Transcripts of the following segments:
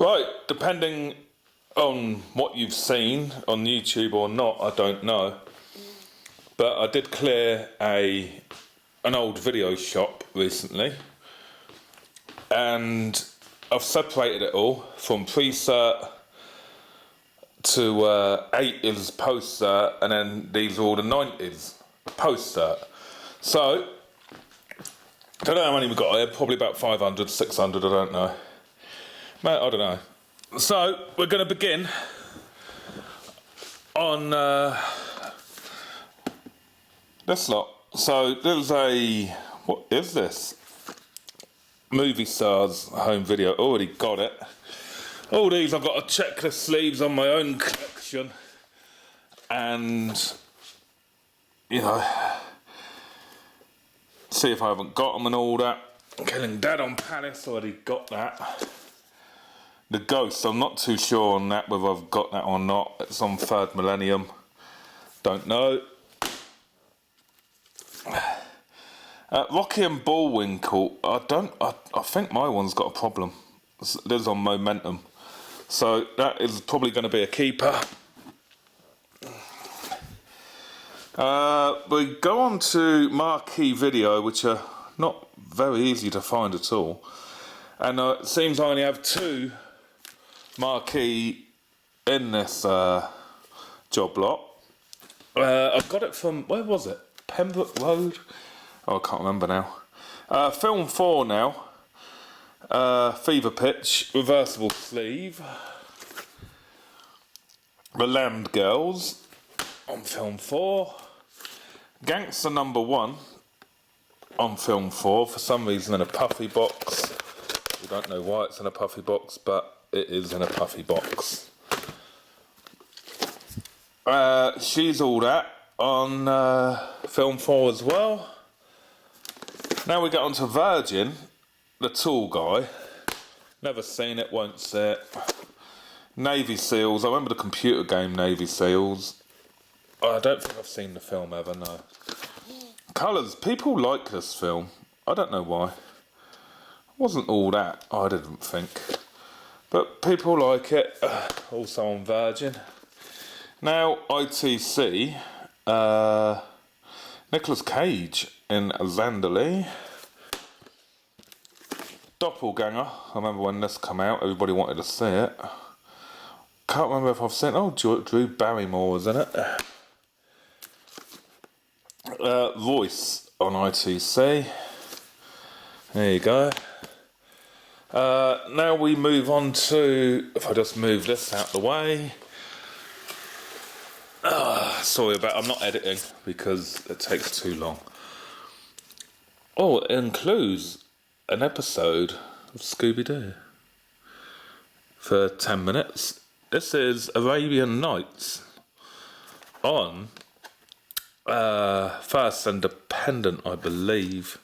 Right, depending on what you've seen on YouTube or not, I don't know. But I did clear an old video shop recently, and I've separated it all from pre-cert to 80s post-cert, and then these are all the 90s post-cert. So, I don't know how many we've got here, probably about 500, 600, I don't know. Mate, I don't know. So, we're going to begin on this lot. So, there's what is this? Movie Stars home video, already got it. All these, I've got a checklist sleeves on my own collection. And, you know, see if I haven't got them and all that. Killing Dad on Palace, already got that. The Ghost, I'm not too sure on that, whether I've got that or not. It's on Third Millennium. Don't know. Rocky and Bullwinkle, I think my one's got a problem. It is on Momentum. So that is probably going to be a keeper. We go on to Marquee Video, which are not very easy to find at all. And it seems I only have two Marquee in this Joblot. I got it from, where was it? Pembroke Road? Oh, I can't remember now. Film 4 now. Fever Pitch, reversible sleeve. The Land Girls on film 4. Gangster number 1 on film 4, for some reason in a puffy box. We don't know why it's in a puffy box, but it is in a puffy box. She's All That on film 4 as well. Now we get on to Virgin, the Tall Guy. Never seen it, won't see it. Navy Seals, I remember the computer game Navy Seals. I don't think I've seen the film ever, no. Colours, people like this film. I don't know why. It wasn't all that, I didn't think. But people like it, also on Virgin. Now, ITC, Nicolas Cage in Zanderley. Doppelganger, I remember when this came out, everybody wanted to see it. Can't remember if I've seen it. Oh, Drew Barrymore was in it. Voice on ITC. There you go. Now we move on to, if I just move this out the way. Sorry about, I'm not editing because it takes too long. Oh, it includes an episode of Scooby-Doo for 10 minutes. This is Arabian Nights on First Independent, I believe,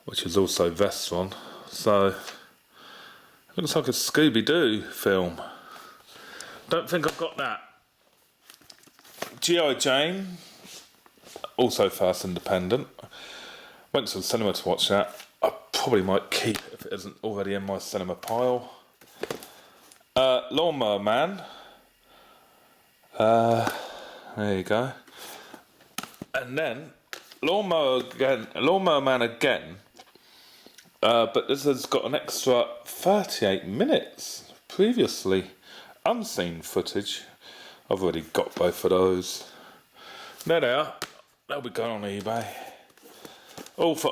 which is also Vestron. So, it looks like a Scooby-Doo film. Don't think I've got that. G.I. Jane, also First Independent. Went to the cinema to watch that. I probably might keep it if it isn't already in my cinema pile. Lawnmower Man. There you go. And then Lawnmower Man again. But this has got an extra 38 minutes previously unseen footage. I've already got both of those. There they are. They'll be going on eBay. All that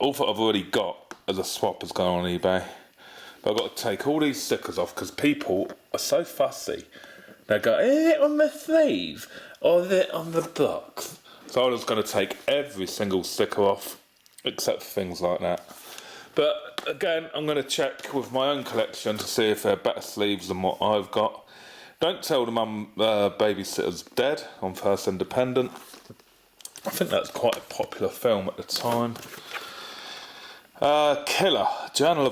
I've already got as a swap has gone on eBay. But I've got to take all these stickers off because people are so fussy. They go, is it on the sleeve or is it on the box? So I was going to take every single sticker off except for things like that. But again, I'm going to check with my own collection to see if they're better sleeves than what I've got. Don't Tell the Mum Babysitter's Dead on First Independent. I think that's quite a popular film at the time. Killer, Journal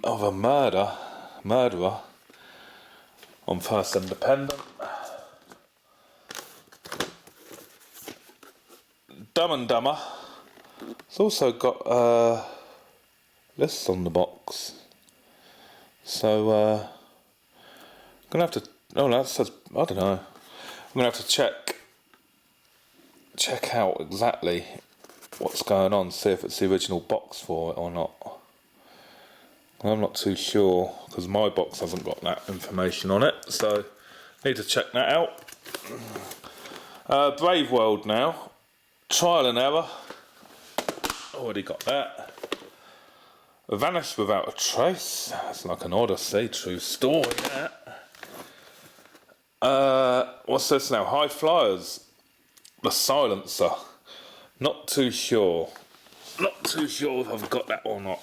of a Murderer on First Independent. Dumb and Dumber. It's also got lists on the box. So I'm gonna have to. Oh, that says I don't know. I'm gonna have to check out exactly what's going on. See if it's the original box for it or not. I'm not too sure because my box hasn't got that information on it. So need to check that out. Brave World now. Trial and error. Already got that. Vanished without a trace. That's like an Odyssey, true story, that. What's this now? High Flyers. The Silencer. Not too sure. Not too sure if I've got that or not.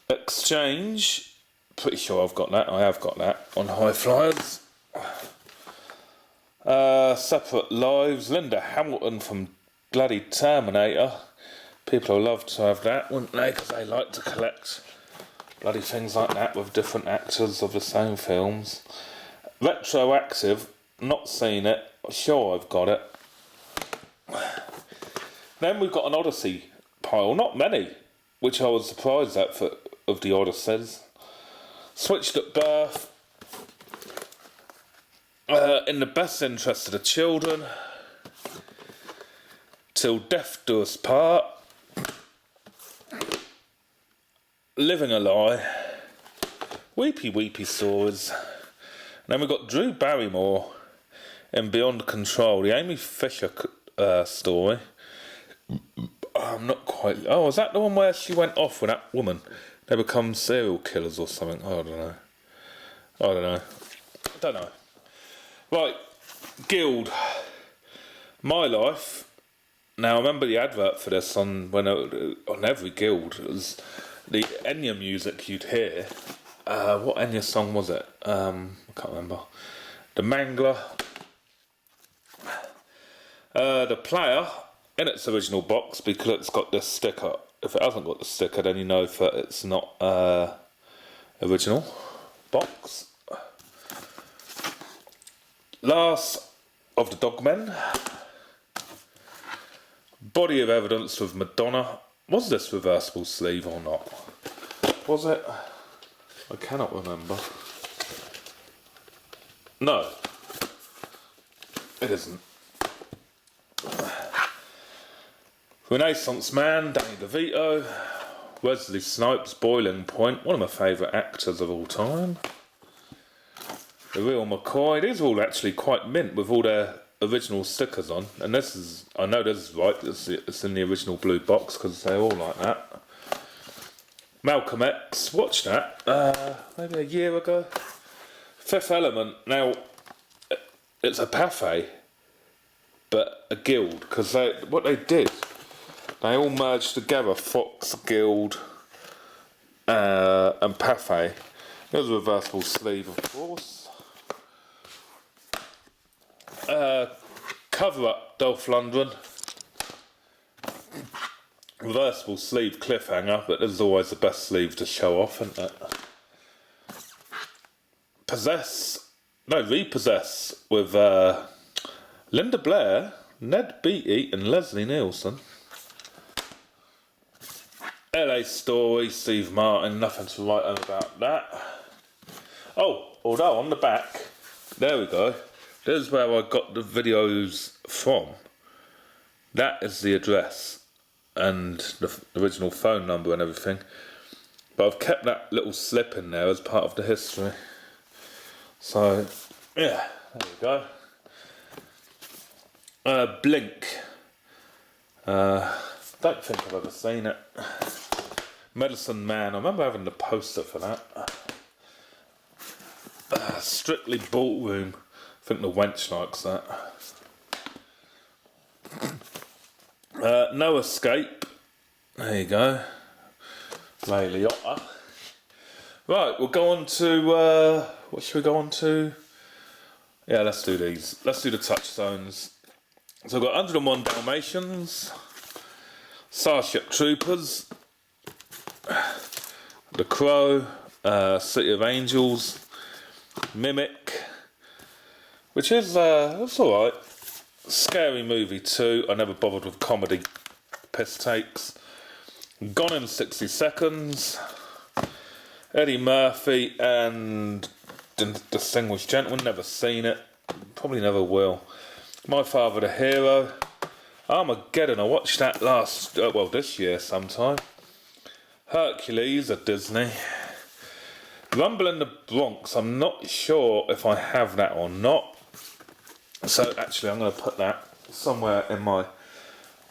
Exchange. Pretty sure I've got that. I have got that on High Flyers. Separate Lives. Linda Hamilton from bloody Terminator. People would love to have that, wouldn't they? Because they like to collect bloody things like that with different actors of the same films. Retroactive. Not seen it. Sure I've got it. Then we've got an Odyssey pile. Not many, which I was surprised at of the Odysseys. Switched at Birth. In the Best Interest of the Children. Till Death Do Us Part. Living a Lie. Weepy Weepy Stories. And then we've got Drew Barrymore in Beyond Control, the Amy Fisher story. I'm not quite... Oh, is that the one where she went off with that woman? They become serial killers or something? I don't know. Right, Guild. My Life. Now, I remember the advert for this on every Guild. It was the Enya music you'd hear. What Enya song was it? I can't remember. The Mangler. The Player in its original box because it's got this sticker. If it hasn't got the sticker, then you know that it's not original box. Last of the Dogmen. Body of Evidence with Madonna. Was this reversible sleeve or not? Was it? I cannot remember. No. It isn't. Renaissance Man, Danny DeVito. Wesley Snipes, Boiling Point. One of my favourite actors of all time. The Real McCoy. These are all actually quite mint with all their original stickers on. And this is, I know this is right, it's in the original blue box because they're all like that. Malcolm X, watched that maybe a year ago. Fifth Element. Now, it's a Pathé, but a Guild, because what they did, they all merged together, Fox, Guild, and Pathé. There's a reversible sleeve, of course. Cover Up, Dolph Lundgren. Reversible sleeve cliffhanger, but this is always the best sleeve to show off, isn't it? Repossess with Linda Blair, Ned Beatty and Leslie Nielsen. LA Story, Steve Martin, nothing to write home about that. Oh, although on the back, there we go. This is where I got the videos from. That is the address and the original phone number and everything. But I've kept that little slip in there as part of the history. So, yeah, there we go. Blink. Don't think I've ever seen it. Medicine Man. I remember having the poster for that. Strictly Ballroom. I think the wench likes that. No Escape. There you go. Ray Liotta. Right, we'll go on to... what should we go on to? Yeah, let's do these. Let's do the Touchstones. So I've got 101 Dalmatians. Starship Troopers. The Crow. City of Angels. Mimic. Which is, it's alright. Scary Movie 2. I never bothered with comedy piss takes. Gone in 60 Seconds. Eddie Murphy and Distinguished Gentleman, never seen it. Probably never will. My Father the Hero. Armageddon, I watched that this year sometime. Hercules at Disney. Rumble in the Bronx, I'm not sure if I have that or not. So actually I'm going to put that somewhere in my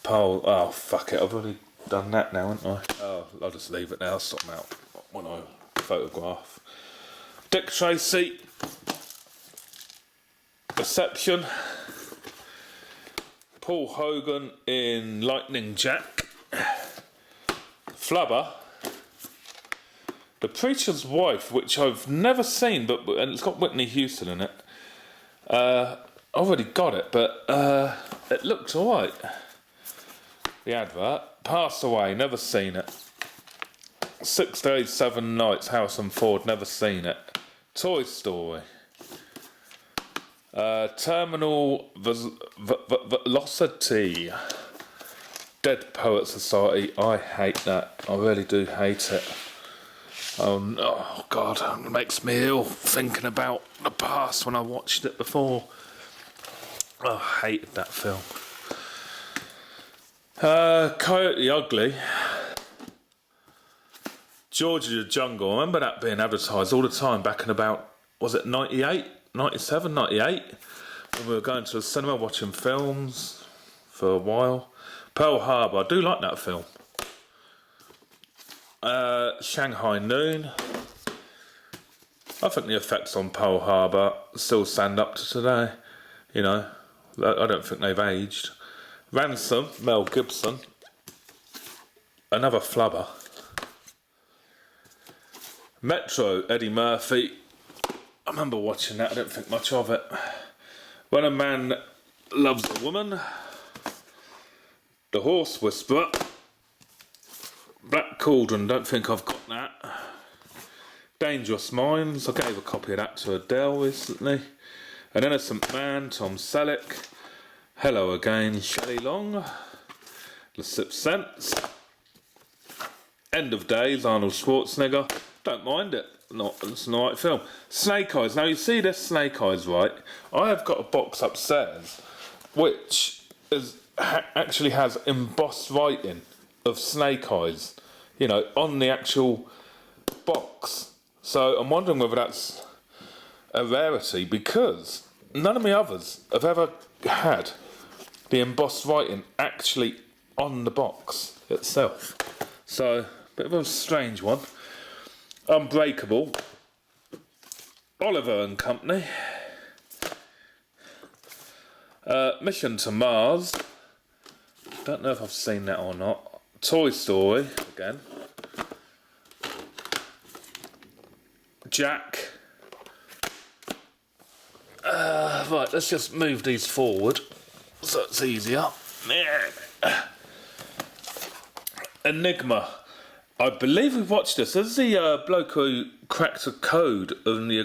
pile. Oh, fuck it, I've already done that now, haven't I? Oh, I'll just leave it now, sort them out when I photograph. Dick Tracy. Reception. Paul Hogan in Lightning Jack. Flubber. The Preacher's Wife, which I've never seen, and it's got Whitney Houston in it. I already got it, but it looked alright. The advert. Passed Away, never seen it. 6 Days, 7 Nights, Harrison Ford, never seen it. Toy Story. Terminal Velocity. Dead Poet Society, I hate that. I really do hate it. Oh no, God, it makes me ill thinking about the past when I watched it before. Oh, I hated that film. Coyote Ugly. George of the Jungle. I remember that being advertised all the time back in about, was it 98, 97, 98? When we were going to the cinema watching films for a while. Pearl Harbor, I do like that film. Shanghai Noon. I think the effects on Pearl Harbor still stand up to today. You know, I don't think they've aged. Ransom, Mel Gibson. Another flubber. Metro, Eddie Murphy. I remember watching that, I don't think much of it. When a Man Loves a Woman. The Horse Whisperer. Black Cauldron, don't think I've got that. Dangerous Minds, I gave a copy of that to Adele recently. An Innocent Man, Tom Selleck. Hello Again, Shelley Long. The Sixth Sense. End of Days, Arnold Schwarzenegger. Don't mind it. It's an alright film. Snake Eyes. Now you see this Snake Eyes, right? I have got a box upstairs which actually has embossed writing of Snake Eyes, you know, on the actual box. So I'm wondering whether that's a rarity, because none of my others have ever had the embossed writing actually on the box itself. So, bit of a strange one. Unbreakable. Oliver and Company. Mission to Mars. Don't know if I've seen that or not. Toy Story, again. Jack. Right, let's just move these forward so it's easier. Enigma. I believe we've watched this. This is the bloke who cracked a code on the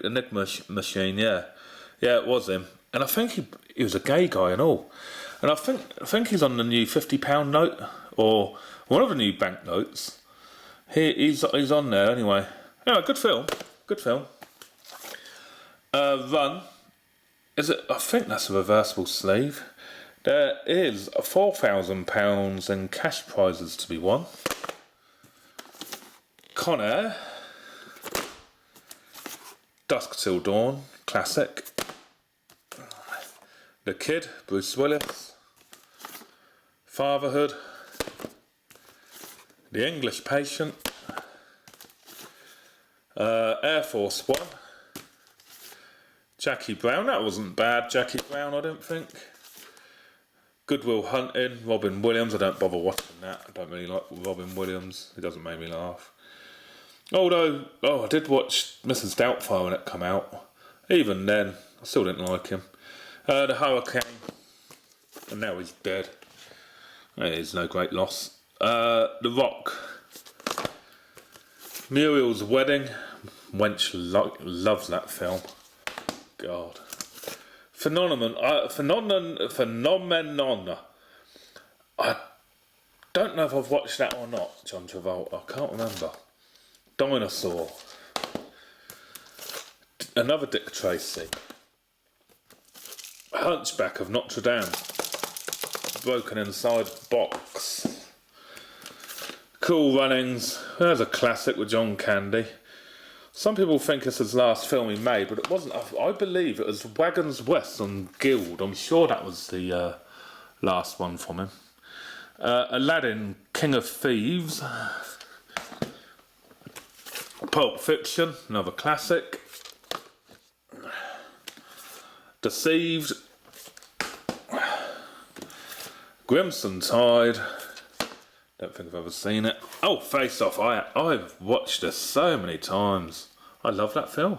Enigma machine, yeah. Yeah, it was him. And I think he was a gay guy and all. And I think he's on the new £50 note, or one of the new banknotes. He's on there anyway. Yeah, good film. Good film. Run. Is it? I think that's a reversible sleeve. There is £4,000 in cash prizes to be won. Con Air. Dusk Till Dawn. Classic. The Kid. Bruce Willis. Fatherhood. The English Patient. Air Force One. Jackie Brown, that wasn't bad. Jackie Brown, I don't think. Good Will Hunting, Robin Williams. I don't bother watching that. I don't really like Robin Williams. He doesn't make me laugh. Although, I did watch Mrs. Doubtfire when it come out. Even then, I still didn't like him. The Hurricane. And now he's dead. It is no great loss. The Rock. Muriel's Wedding. Wench loves that film. God. Phenomenon. I don't know if I've watched that or not, John Travolta. I can't remember. Dinosaur. Another Dick Tracy. Hunchback of Notre Dame. Broken inside box. Cool Runnings. There's a classic with John Candy. Some people think it's his last film he made, but it wasn't. I believe it was Wagons West on Guild. I'm sure that was the last one from him. Aladdin, King of Thieves. Pulp Fiction, another classic. Deceived. Crimson Tide. Don't think I've ever seen it. Oh, Face Off. I've watched this so many times. I love that film.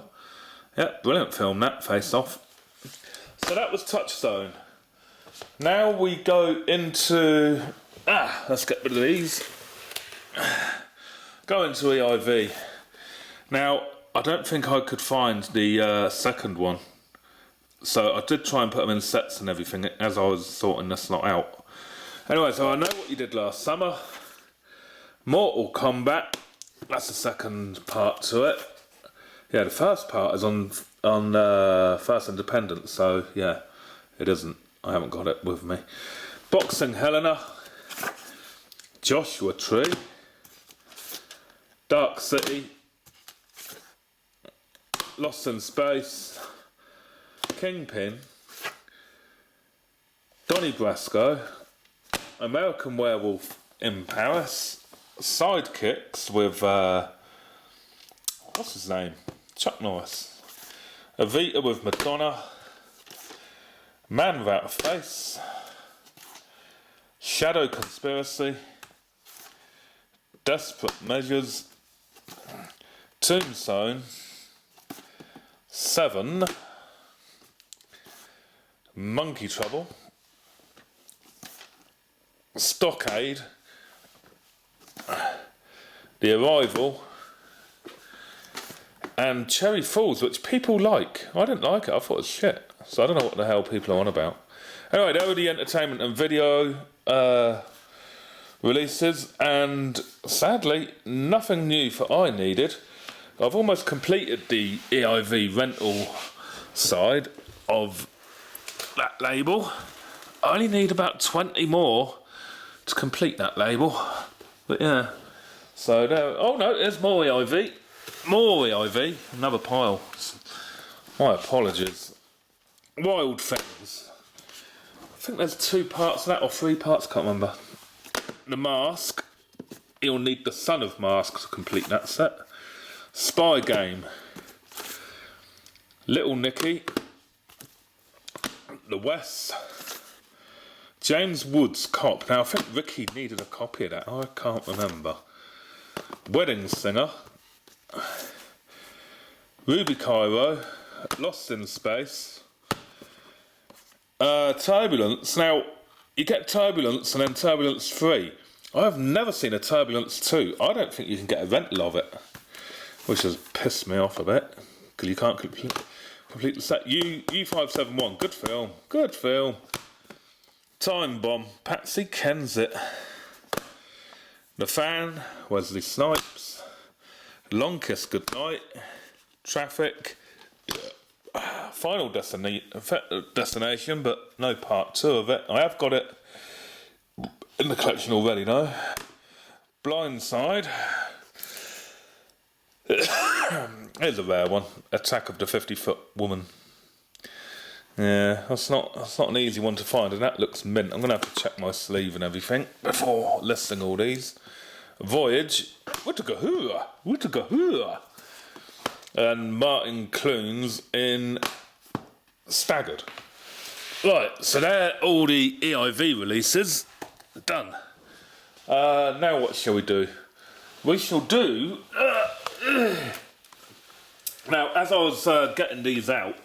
Yeah, brilliant film, that, Face Off. So that was Touchstone. Now we go into... let's get rid of these. Go into EIV. Now, I don't think I could find the second one. So I did try and put them in sets and everything as I was sorting this lot out. Anyway, so I know what you did last summer. Mortal Kombat. That's the second part to it. Yeah, the first part is on First Independence, so yeah, it isn't. I haven't got it with me. Boxing Helena. Joshua Tree. Dark City. Lost in Space. Kingpin. Donnie Brasco. American Werewolf in Paris. Sidekicks with what's his name? Chuck Norris. Evita with Madonna. Man Without a Face. Shadow Conspiracy. Desperate Measures. Tombstone. Seven. Monkey Trouble. Stockade. The Arrival. And Cherry Falls, which people like. I didn't like it, I thought it was shit. So I don't know what the hell people are on about. Anyway, they were the entertainment and video releases, and sadly, nothing new for I Needed. I've almost completed the EIV rental side of that label. I only need about 20 more to complete that label. But yeah, so there. Oh no, there's more EIV. More EIV. Another pile. My apologies. Wild Things. I think there's 2 parts of that, or 3 parts, can't remember. The Mask. You'll need the Son of Mask to complete that set. Spy Game. Little Nicky. The West. James Woods Cop. Now I think Ricky needed a copy of that. I can't remember. Wedding Singer. Ruby Cairo. Lost in Space. Turbulence. Now you get Turbulence and then Turbulence 3. I have never seen a Turbulence 2. I don't think you can get a rental of it, which has pissed me off a bit because you can't complete the set. U571. Good film. Good film. Time Bomb. Patsy Kensit. The Fan. Wesley Snipes. Long Kiss Goodnight. Traffic. Final Destination, but no part 2 of it. I have got it in the collection already, though. Blindside. Here's a rare one. Attack of the 50-Foot Woman. Yeah, that's not an easy one to find, and that looks mint. I'm gonna have to check my sleeve and everything before listing all these. Voyage. Whittaker. And Martin Clunes in Staggered. Right, so they're all the EIV releases. Done. Now what shall we do? We shall do... Now, as I was getting these out,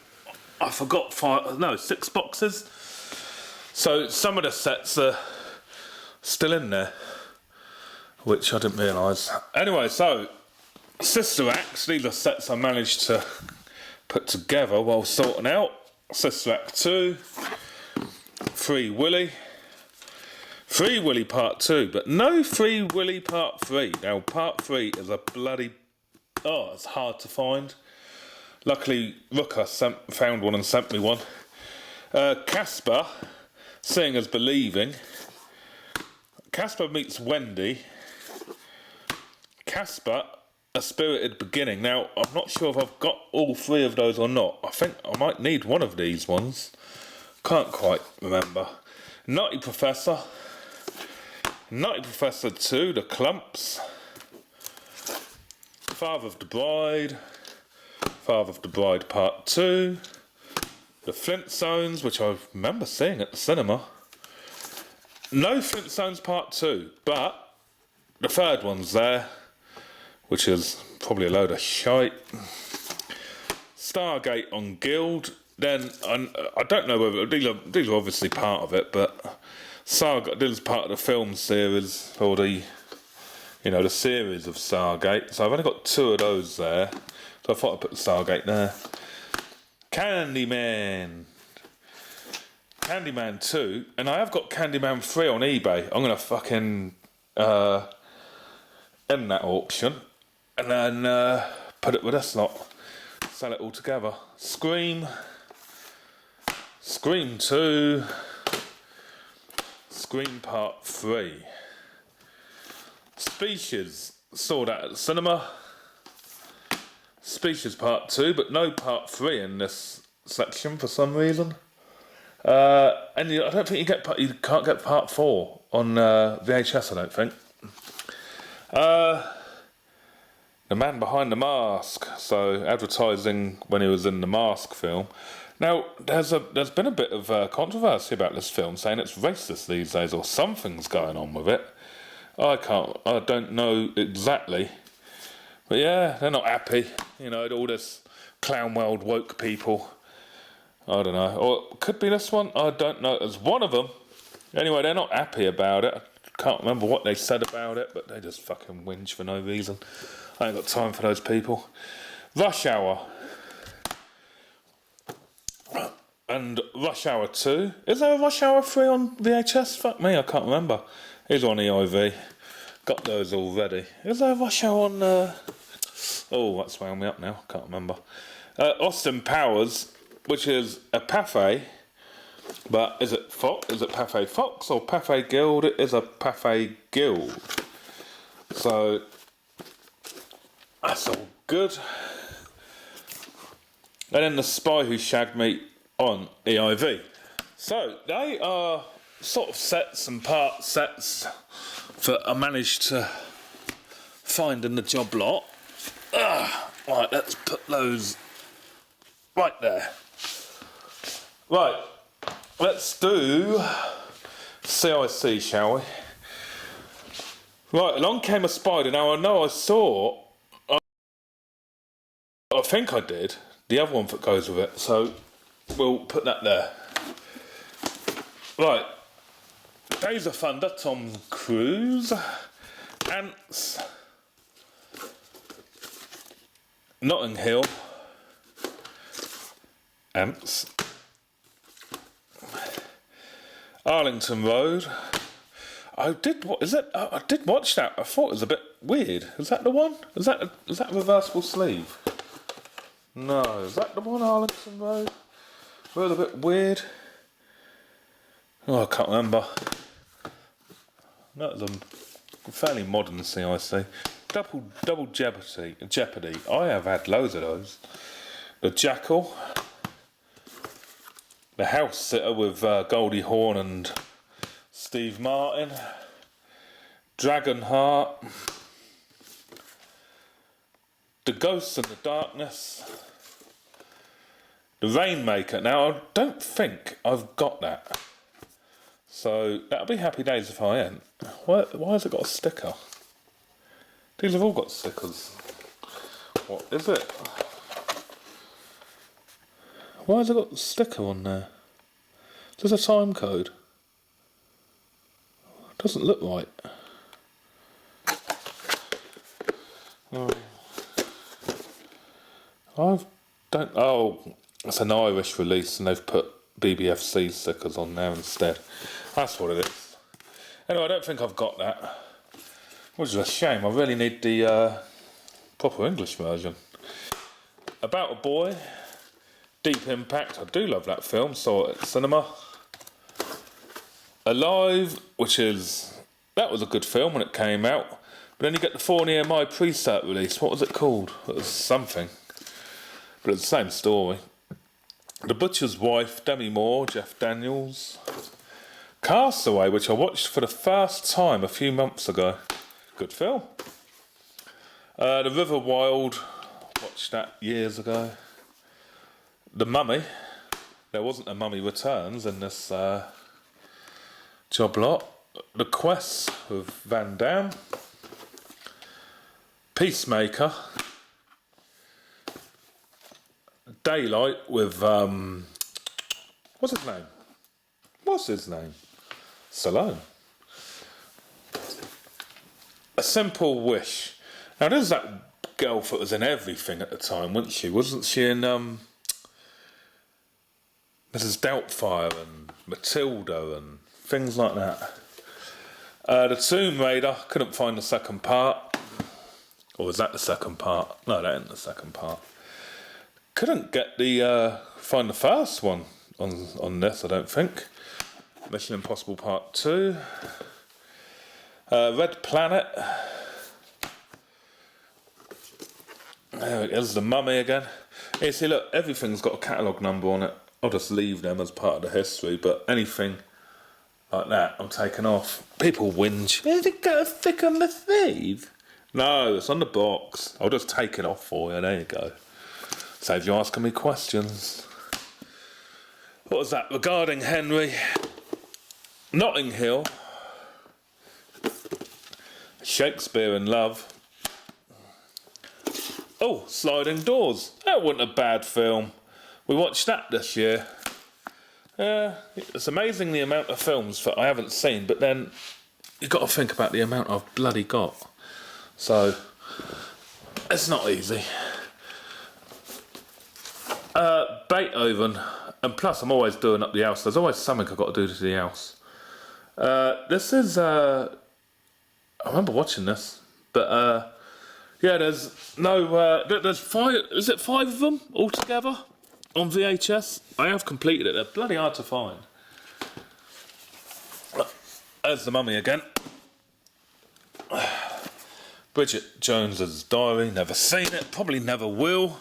I forgot 6 boxes. So some of the sets are still in there, which I didn't realise. Anyway, so... Sister Acts, these are sets I managed to put together while sorting out. Sister Act 2, Free Willy Part 2, but no Free Willy Part 3. Now, Part 3 is a bloody Oh, it's hard to find. Luckily, Rooker found one and sent me one. Casper, Seeing is Believing. Casper Meets Wendy. Casper, A Spirited Beginning. Now, I'm not sure if I've got all three of those or not. I think I might need one of these ones. Can't quite remember. Nutty Professor 2, The Clumps. Father of the Bride Part 2. The Flintstones, which I remember seeing at the cinema. No Flintstones Part 2, but the third one's there, which is probably a load of shite. Stargate on Guild. Then, I don't know whether these are obviously part of it, but Stargate, this is part of the film series, or the series of Stargate. So I've only got 2 of those there. So I thought I'd put the Stargate there. Candyman 2, and I have got Candyman 3 on eBay. I'm gonna fucking end that auction and then put it with this lot. Sell it all together. Scream 2, Scream Part 3. Species, saw that at the cinema. Species Part 2, but no Part 3 in this section for some reason. And I don't think you can't get Part 4 on VHS, I don't think. The Man Behind the Mask, so advertising when he was in the Mask film. Now, there's been a bit of controversy about this film, saying it's racist these days, or something's going on with it. I don't know exactly. But yeah, they're not happy. All this clown world woke people. I don't know. Or it could be this one. I don't know. There's one of them. Anyway, they're not happy about it. I can't remember what they said about it, but they just fucking whinge for no reason. I ain't got time for those people. Rush Hour. And Rush Hour 2. Is there a Rush Hour 3 on VHS? Fuck me, I can't remember. He's on EIV. Got those already. Is there a Rush Hour on... Oh, that's wound me up now. Can't remember. Austin Powers, which is a Pathé. But is it Pathé Fox or Pathé Guild? It is a Pathé Guild. So, that's all good. And then The Spy Who Shagged Me on EIV. So, they are sort of sets and part sets that I managed to find in the Joblot. Right, let's put those right there. Right, let's do CIC, shall we? Right, along came a spider. Now, I know I think I did, the other one that goes with it, so we'll put that there. Right, Days of Thunder, Tom Cruise, Ants, Notting Hill, Ants, Arlington Road. I did watch that. I thought it was a bit weird. Is that the one? Is that a reversible sleeve? No, is that the one, Arlington Road? Well, a bit weird. Oh, I can't remember. That was a fairly modern CIC. Double Jeopardy. I have had loads of those. The Jackal. The House Sitter with Goldie Hawn and Steve Martin. Dragonheart. The Ghosts in the Darkness. The Rainmaker. Now, I don't think I've got that. So, that'll be Happy Days if I ain't. Why has it got a sticker? These have all got stickers. What is it? Why has it got a sticker on there? Is this a time code? Doesn't look right. It's an Irish release and they've put BBFC stickers on there instead. That's what it is. Anyway, I don't think I've got that. Which is a shame. I really need the proper English version. About a boy, Deep Impact. I do love that film. Saw it at cinema. Alive, that was a good film when it came out. But then you get the 4EMI pre-cert release. What was it called? It was something. But it's the same story. The Butcher's Wife, Demi Moore, Jeff Daniels. Castaway, which I watched for the first time a few months ago. Good film. The River Wild, watched that years ago. The Mummy. There wasn't a Mummy Returns in this Joblot. The Quest with Van Damme. Peacemaker. Daylight with what's his name? Stallone. A Simple Wish. Now there's that girl that was in everything at the time, wasn't she? Wasn't she in Mrs. Doubtfire and Matilda and things like that? The Tomb Raider, couldn't find the second part. Or was that the second part? No, that ain't the second part. Couldn't get find the first one on this, I don't think. Mission Impossible Part 2. Red Planet. There it is, The Mummy again. You see, look, everything's got a catalogue number on it. I'll just leave them as part of the history, but anything like that, I'm taking off. People whinge. Has it got a stick on the sleeve? No, it's on the box. I'll just take it off for you. There you go. Save you asking me questions. What was that? Regarding Henry. Notting Hill. Shakespeare in Love. Oh, Sliding Doors. That wasn't a bad film. We watched that this year. It's amazing the amount of films that I haven't seen, but then you've got to think about the amount I've bloody got. So, it's not easy. Beethoven, and plus I'm always doing up the house. There's always something I've got to do to the house. This is, I remember watching this, but yeah, there's five, is it 5 of them altogether on VHS? I have completed it, they're bloody hard to find. There's The Mummy again. Bridget Jones's Diary, never seen it, probably never will.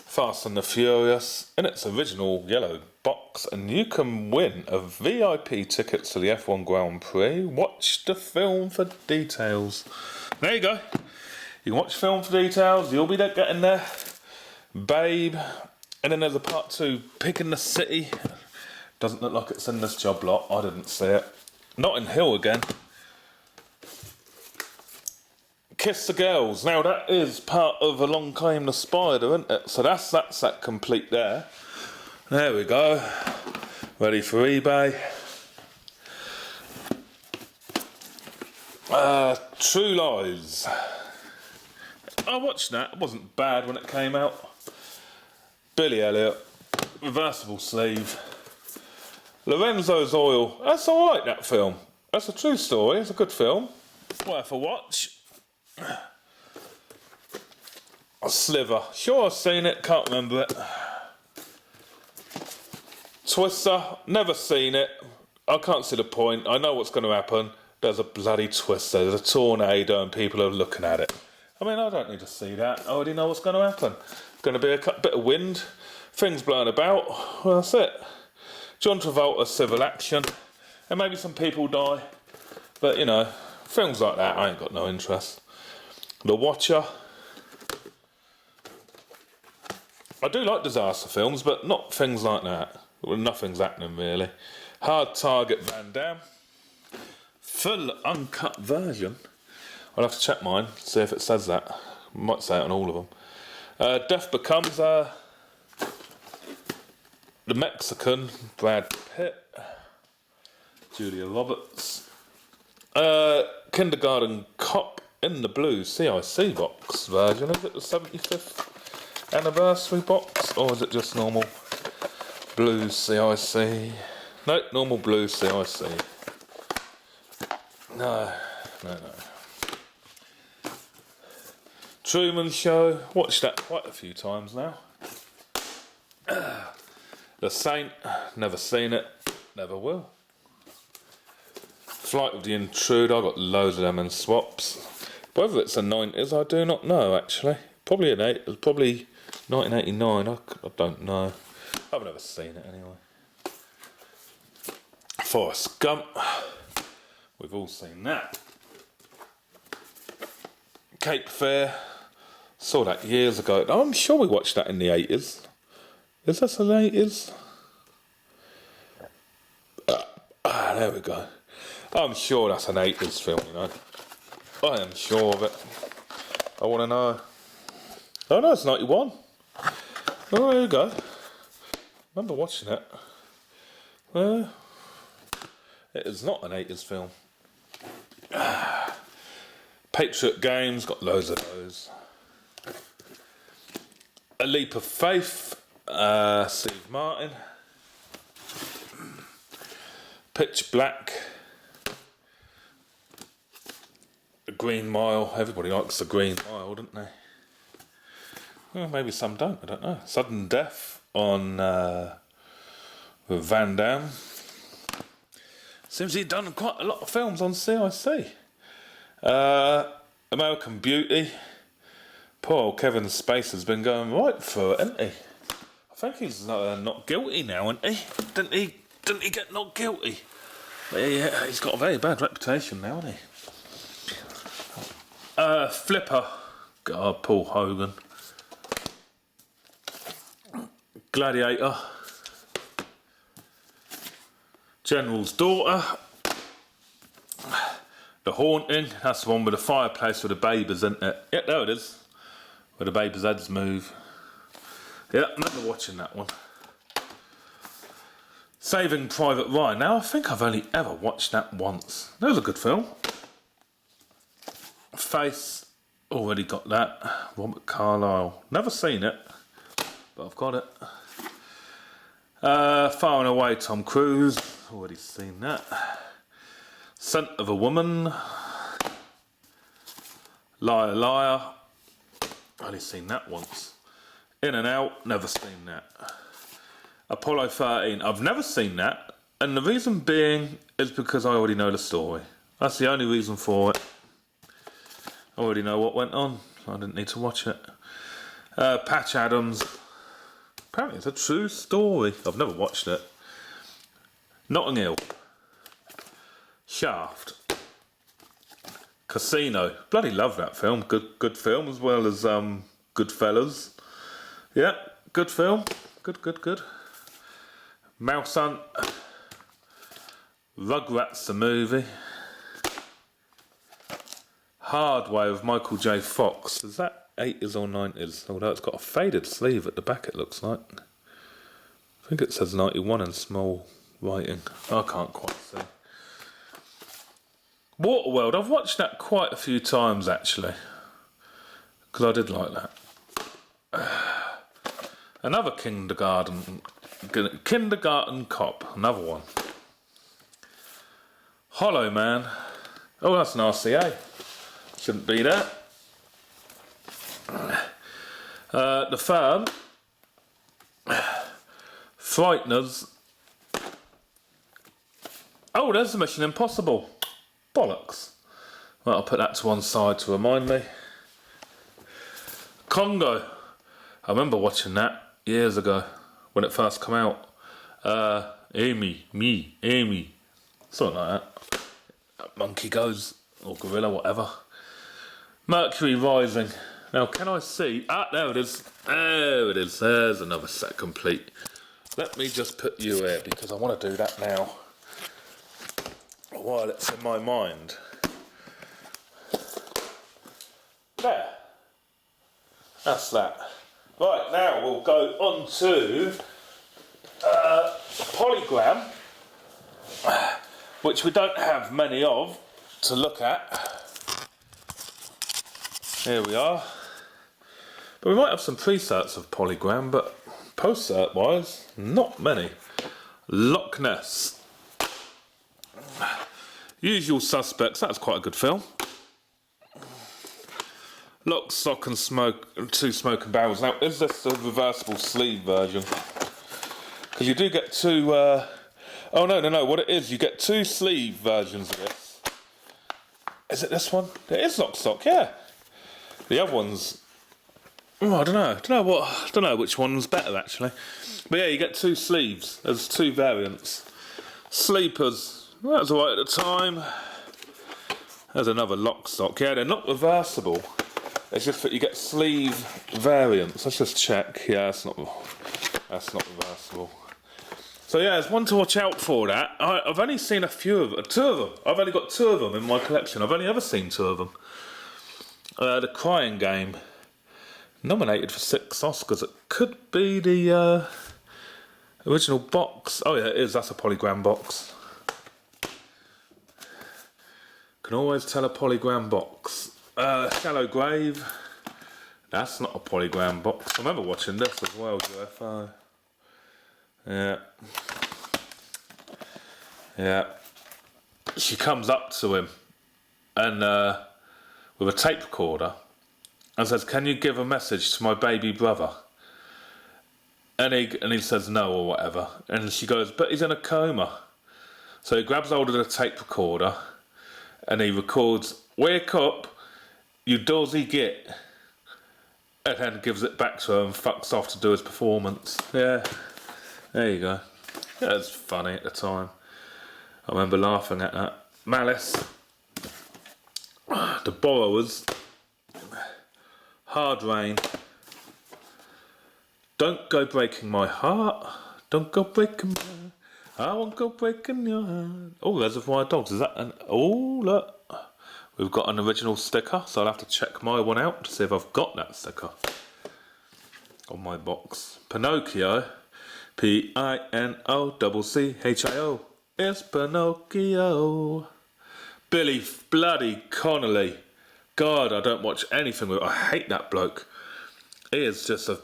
Fast and the Furious, in its original yellow box, and you can win a VIP tickets to the F1 Grand Prix. Watch the film for details. There you go. You can watch film for details, you'll be getting there. Babe, and then there's a part 2, Pig in the City. Doesn't look like it's in this Joblot, I didn't see it. Notting Hill again. Kiss the Girls. Now that is part of Along Came the Spider, isn't it? So that's that complete there. There we go. Ready for eBay. True Lies. I watched that. It wasn't bad when it came out. Billy Elliot. Reversible sleeve. Lorenzo's Oil. That's alright, that film. That's a true story. It's a good film. Worth a watch. A Sliver. Sure, I've seen it. Can't remember it. Twister. Never seen it. I can't see the point. I know what's going to happen. There's a bloody twister. There's a tornado and people are looking at it. I mean, I don't need to see that. I already know what's going to happen. Going to be a bit of wind. Things blowing about. Well, that's it. John Travolta, civil action. And maybe some people die. But, you know, films like that, I ain't got no interest. The Watcher. I do like disaster films, but not things like that. Well, nothing's happening, really. Hard Target, Van Damme. Full uncut version. I'll have to check mine, see if it says that. Might say it on all of them. Death Becomes The Mexican, Brad Pitt. Julia Roberts. Kindergarten Cop in the blue CIC box version. Is it the 75th anniversary box, or is it just normal blue CIC? No, normal blue CIC. No, No. Truman Show, watched that quite a few times now. The Saint, never seen it, never will. Flight of the Intruder, I got loads of them in swaps. Whether it's the 90s, I do not know actually. Probably 1989, I don't know. I've never seen it anyway. Forrest Gump, we've all seen that. Cape Fear, saw that years ago. I'm sure we watched that in the 80s. Is that the 80s? There we go. I'm sure that's an 80s film, you know. I am sure of it. I want to know. Oh no, it's 91. Oh, there you go. Remember watching it. It is not an 80s film. Patriot Games, got loads of those. A Leap of Faith, Steve Martin. Pitch Black. The Green Mile, everybody likes the Green Mile, don't they? Well, maybe some don't, I don't know. Sudden Death on with Van Damme. Seems he'd done quite a lot of films on CIC. American Beauty. Poor old Kevin Spacey's been going right through it, hasn't he? I think he's not guilty now, isn't he? Didn't he get not guilty? Yeah, he's got a very bad reputation now, hasn't he? Flipper. God, Paul Hogan. Gladiator. General's Daughter. The Haunting. That's the one with the fireplace with the babies, isn't it? Yeah, there it is. Where the babies' heads move. Yeah, I remember watching that one. Saving Private Ryan. Now, I think I've only ever watched that once. That was a good film. Face. Already got that. Robert Carlyle. Never seen it, but I've got it. Far and Away, Tom Cruise. Already seen that. Scent of a Woman. Liar Liar. Only seen that once. In and Out. Never seen that. Apollo 13. I've never seen that, and the reason being is because I already know the story. That's the only reason for it. I already know what went on. I didn't need to watch it. Patch Adams. Apparently it's a true story. I've never watched it. Notting Hill. Shaft. Casino. Bloody love that film. Good film, as well as Goodfellas. Yeah, good film. Good. Mouse Hunt. Rugrats the movie. Hard Way with Michael J. Fox. Is that 80s or 90s? Although it's got a faded sleeve at the back, it looks like. I think it says 91 in small writing. I can't quite see. Waterworld. I've watched that quite a few times, actually. Because I did like that. Another Kindergarten Cop. Another one. Hollow Man. Oh, that's an RCA. Shouldn't be there. The Firm. Frighteners. Oh, there's the Mission Impossible. Bollocks. Well, I'll put that to one side to remind me. Congo. I remember watching that years ago when it first came out. Amy. Something like that. Monkey Goes, or Gorilla, whatever. Mercury Rising. Now, can I see? Ah, there it is. There it is. There's another set complete. Let me just put you here, because I want to do that now while it's in my mind. There. That's that. Right, now we'll go on to Polygram, which we don't have many of to look at. Here we are. But we might have some presets of Polygram, but post-cert wise, not many. Loch Ness. Usual Suspects, that's quite a good film. Lock, Stock and Smoke, Two Smoking Barrels. Now, is this the reversible sleeve version? Because you do get two... Oh, no. What it is, you get two sleeve versions of this. Is it this one? It is Lock, Stock, yeah. The other one's... Oh, I don't know. I don't know which one's better, actually. But yeah, you get two sleeves. There's two variants. Sleepers. That was alright at the time. There's another Lock, Stock. Yeah, they're not reversible. It's just that you get sleeve variants. Let's just check. Yeah, that's not reversible. So yeah, there's one to watch out for that. I've only seen two of them. I've only got two of them in my collection. I've only ever seen two of them. The Crying Game, nominated for 6 Oscars. It could be the original box. Oh yeah, it is. That's a polygram box. Can always tell a polygram box. Shallow Grave. That's not a polygram box. I remember watching this as well, UFO. Yeah. She comes up to him and with a tape recorder and says, "Can you give a message to my baby brother?" And he says no or whatever. And she goes, "But he's in a coma." So he grabs hold of the tape recorder and he records, "Wake up, you dozy git," and then gives it back to her and fucks off to do his performance. Yeah, there you go. Yeah, it's funny at the time. I remember laughing at that. Malice, The Borrowers, Hard Rain, Don't Go Breaking My Heart, Don't Go Breaking My... I won't go breaking your heart. Oh, Reservoir Dogs, is that an... Oh, look. We've got an original sticker, so I'll have to check my one out to see if I've got that sticker on my box. Pinocchio, Pinocchio, it's Pinocchio. Billy bloody Connolly. God, I don't watch anything with... I hate that bloke. He is just a...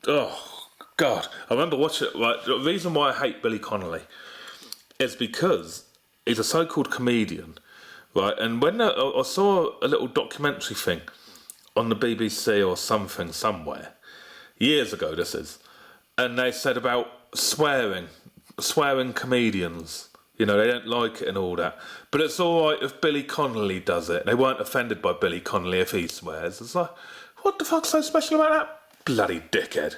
Oh, God. I remember watching it... Right, the reason why I hate Billy Connolly is because he's a so-called comedian. Right, and when I saw a little documentary thing on the BBC or something somewhere, years ago this is, and they said about swearing comedians. You know, they don't like it and all that. But it's alright if Billy Connolly does it. They weren't offended by Billy Connolly if he swears. It's like, what the fuck's so special about that? Bloody dickhead.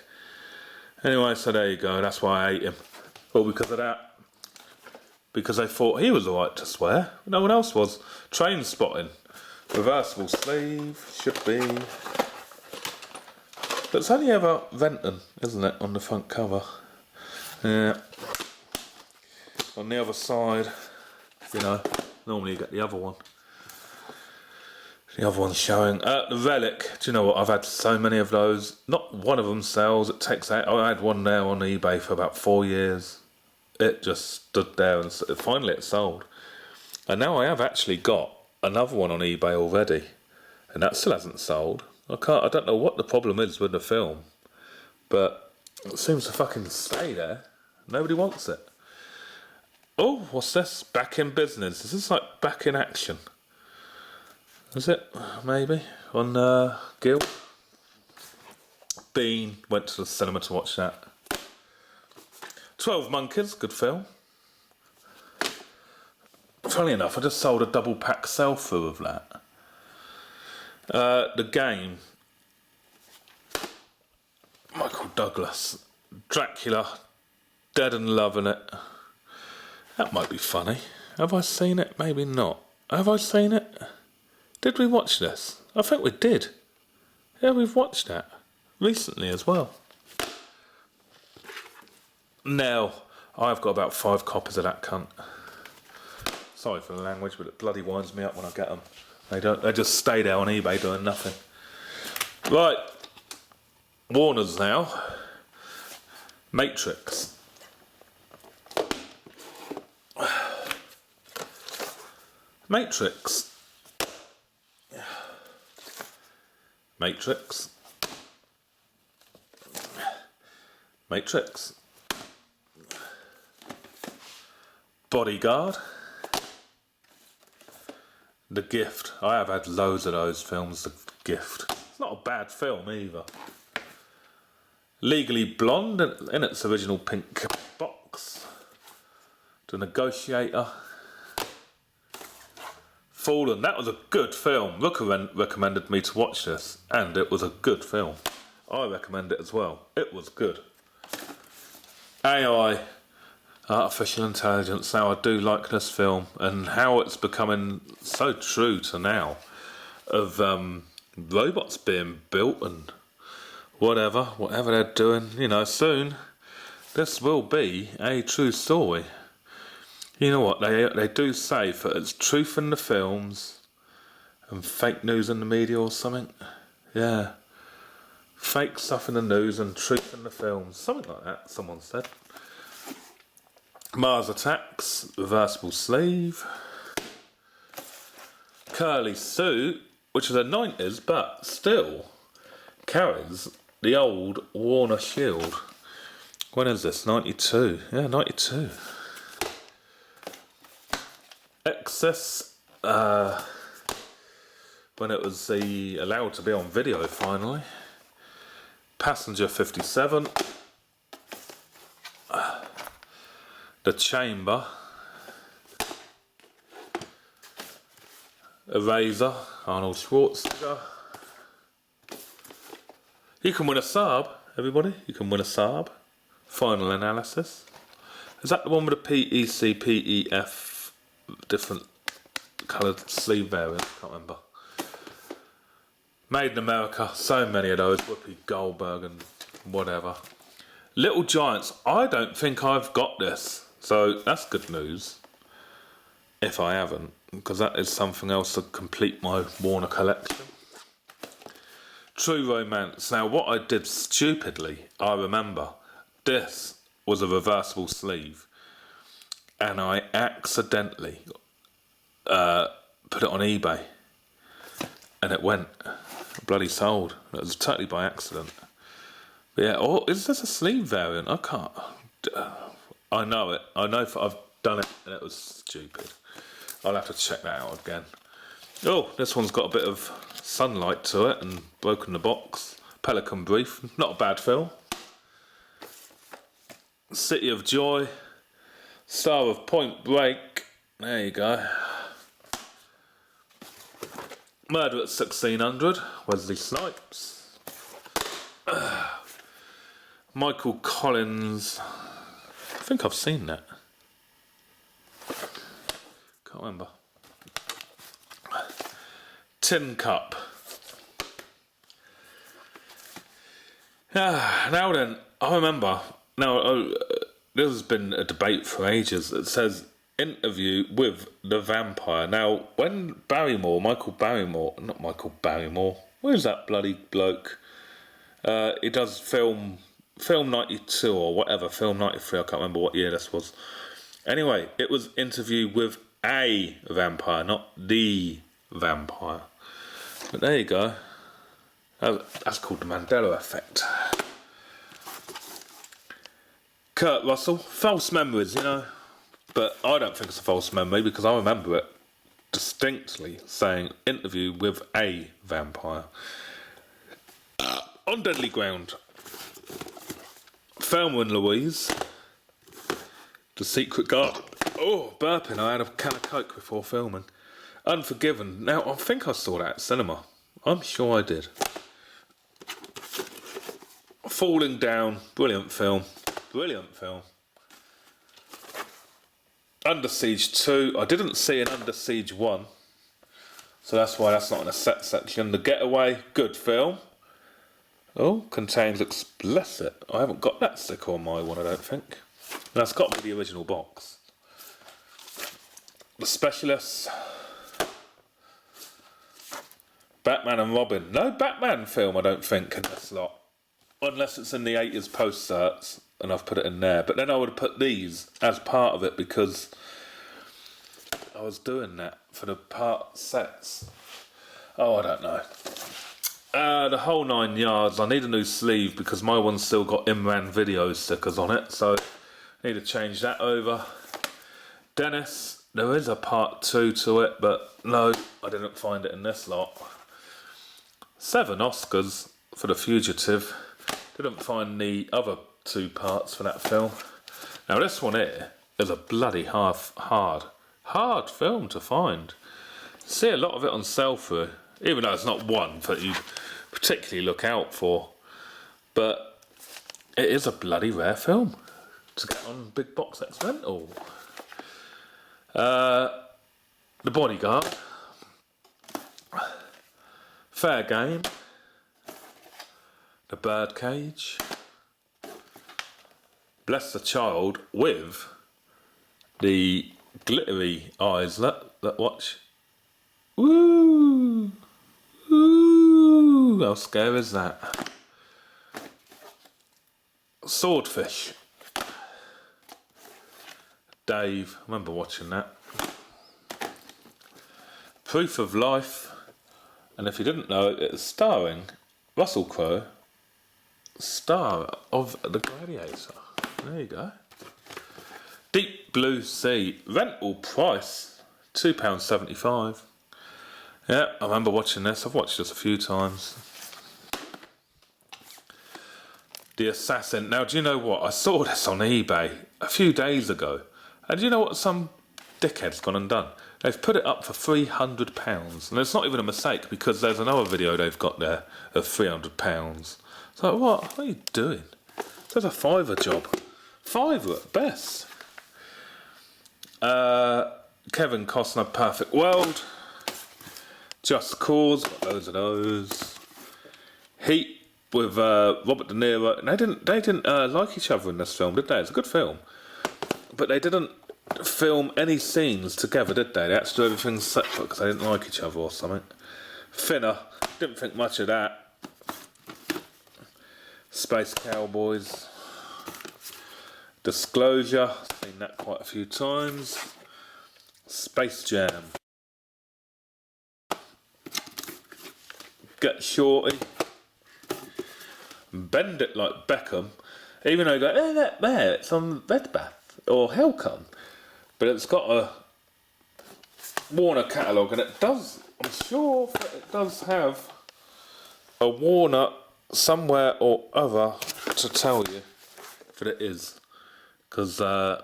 Anyway, so there you go, that's why I hate him. All because of that. Because they thought he was alright to swear. No one else was. Train Spotting. Reversible sleeve. Should be. But it's only ever Renton, isn't it, on the front cover? Yeah. On the other side, you know, normally you get the other one. The other one's showing. The Relic. Do you know what? I've had so many of those. Not one of them sells. It takes out. I had one there on eBay for about 4 years. It just stood there and finally it sold. And now I have actually got another one on eBay already. And that still hasn't sold. I don't know what the problem is with the film. But it seems to fucking stay there. Nobody wants it. Oh, what's this? Back in Business. Is this like Back in Action? Is it? Maybe. On Gil. Bean went to the cinema to watch that. 12 Monkeys, good film. Funny enough, I just sold a double pack sell-through of that. The Game. Michael Douglas. Dracula. Dead and Loving It. That might be funny. Have I seen it? Maybe not. Have I seen it? Did we watch this? I think we did. Yeah, we've watched that. Recently as well. Now, I've got about 5 copies of that cunt. Sorry for the language, but it bloody winds me up when I get them. They just stay there on eBay doing nothing. Right. Warner's now. Matrix. Matrix. Matrix. Matrix. Bodyguard. The Gift. I have had loads of those films. The Gift. It's not a bad film either. Legally Blonde in its original pink box. The Negotiator. Fallen. That was a good film. Rooker recommended me to watch this, and it was a good film. I recommend it as well. It was good. AI, artificial intelligence. Now I do like this film and how it's becoming so true to now of robots being built and whatever they're doing. You know, soon this will be a true story. You know what they do say for it's truth in the films and fake news in the media or something. Yeah, fake stuff in the news and truth in the films, something like that. Someone said. Mars Attacks, reversible sleeve, curly suit, which is a 90s, but still carries the old Warner shield. When is this? 92. Yeah, 92. Excess, when it was allowed to be on video finally. Passenger 57. The Chamber. Eraser, Arnold Schwarzenegger. You can win a Saab, everybody. You can win a Saab. Final Analysis. Is that the one with the PEC, PEF, different coloured sleeve variant? Can't remember. Made in America. So many of those. Whoopi Goldberg and whatever. Little Giants. I don't think I've got this. So that's good news. If I haven't. Because that is something else to complete my Warner collection. True Romance. Now what I did stupidly, I remember, this was a reversible sleeve and I accidentally put it on eBay and it went bloody sold. It was totally by accident. But yeah, or is this a sleeve variant? I can't. I know it. I know I've done it and it was stupid. I'll have to check that out again. Oh, this one's got a bit of sunlight to it and broken the box. Pelican Brief, not a bad film. City of Joy, star of Point Break. There you go. Murder at 1600, Wesley Snipes. Michael Collins. I think I've seen that. Can't remember. Tin Cup. Now then, I remember. Now, this has been a debate for ages. It says interview with the vampire. Now, when Michael Barrymore, where's that bloody bloke? He does film 92 or whatever, film 93. I can't remember what year this was. Anyway, it was interview with a vampire, not the vampire. But there you go. That's called the Mandela effect. Kurt Russell, false memories, you know. But I don't think it's a false memory because I remember it distinctly saying interview with a vampire. On Deadly Ground. Thelma and Louise. The Secret Garden. Oh, burping. I had a can of Coke before filming. Unforgiven. Now, I think I saw that at cinema. I'm sure I did. Falling Down. Brilliant film. Brilliant film. Under Siege 2. I didn't see an Under Siege 1. So that's why that's not in a set section. The Getaway. Good film. Oh, contains explicit. I haven't got that sticker on my one, I don't think. That's got to be the original box. The Specialists. Batman and Robin. No Batman film, I don't think, in this lot. Unless it's in the 80s post-certs, and I've put it in there. But then I would have put these as part of it, because I was doing that for the part sets. Oh, I don't know. The whole 9 yards. I need a new sleeve, because my one's still got Imran Video stickers on it, so I need to change that over. Dennis, There is a part 2 to it, but no, I didn't find it in this lot. 7 Oscars for The Fugitive. Didn't find the other 2 parts for that film. Now this one here is a bloody hard film to find. See a lot of it on sell-through, even though it's not one that you particularly look out for. But it is a bloody rare film to get on big box X rental. The Bodyguard, Fair Game, The Birdcage, Bless the Child with the glittery eyes that watch. Woo! Woo! How scary is that? Swordfish. Dave, I remember watching that. Proof of Life, and if you didn't know, it's starring Russell Crowe, star of The Gladiator. There you go. Deep Blue Sea, rental price £2.75. Yeah, I remember watching this. I've watched this a few times. The Assassin. Now, do you know what? I saw this on eBay a few days ago. And do you know what some dickhead's gone and done? They've put it up for £300. And it's not even a mistake, because there's another video they've got there of £300. It's like, what are you doing? There's a £5 job. £5 at best. Kevin Costner, Perfect World. Just Cause, got loads of those. Heat with Robert De Niro. And they didn't like each other in this film, did they? It's a good film. But they didn't film any scenes together, did they? They had to do everything separate because they didn't like each other or something. Thinner, didn't think much of that. Space Cowboys. Disclosure, seen that quite a few times. Space Jam. Get Shorty. Bend It Like Beckham. Even though you go, that there, it's on Redbath or Hellcom. But it's got a Warner catalogue, and it does, I'm sure that it does have a Warner somewhere or other to tell you that it is. Because I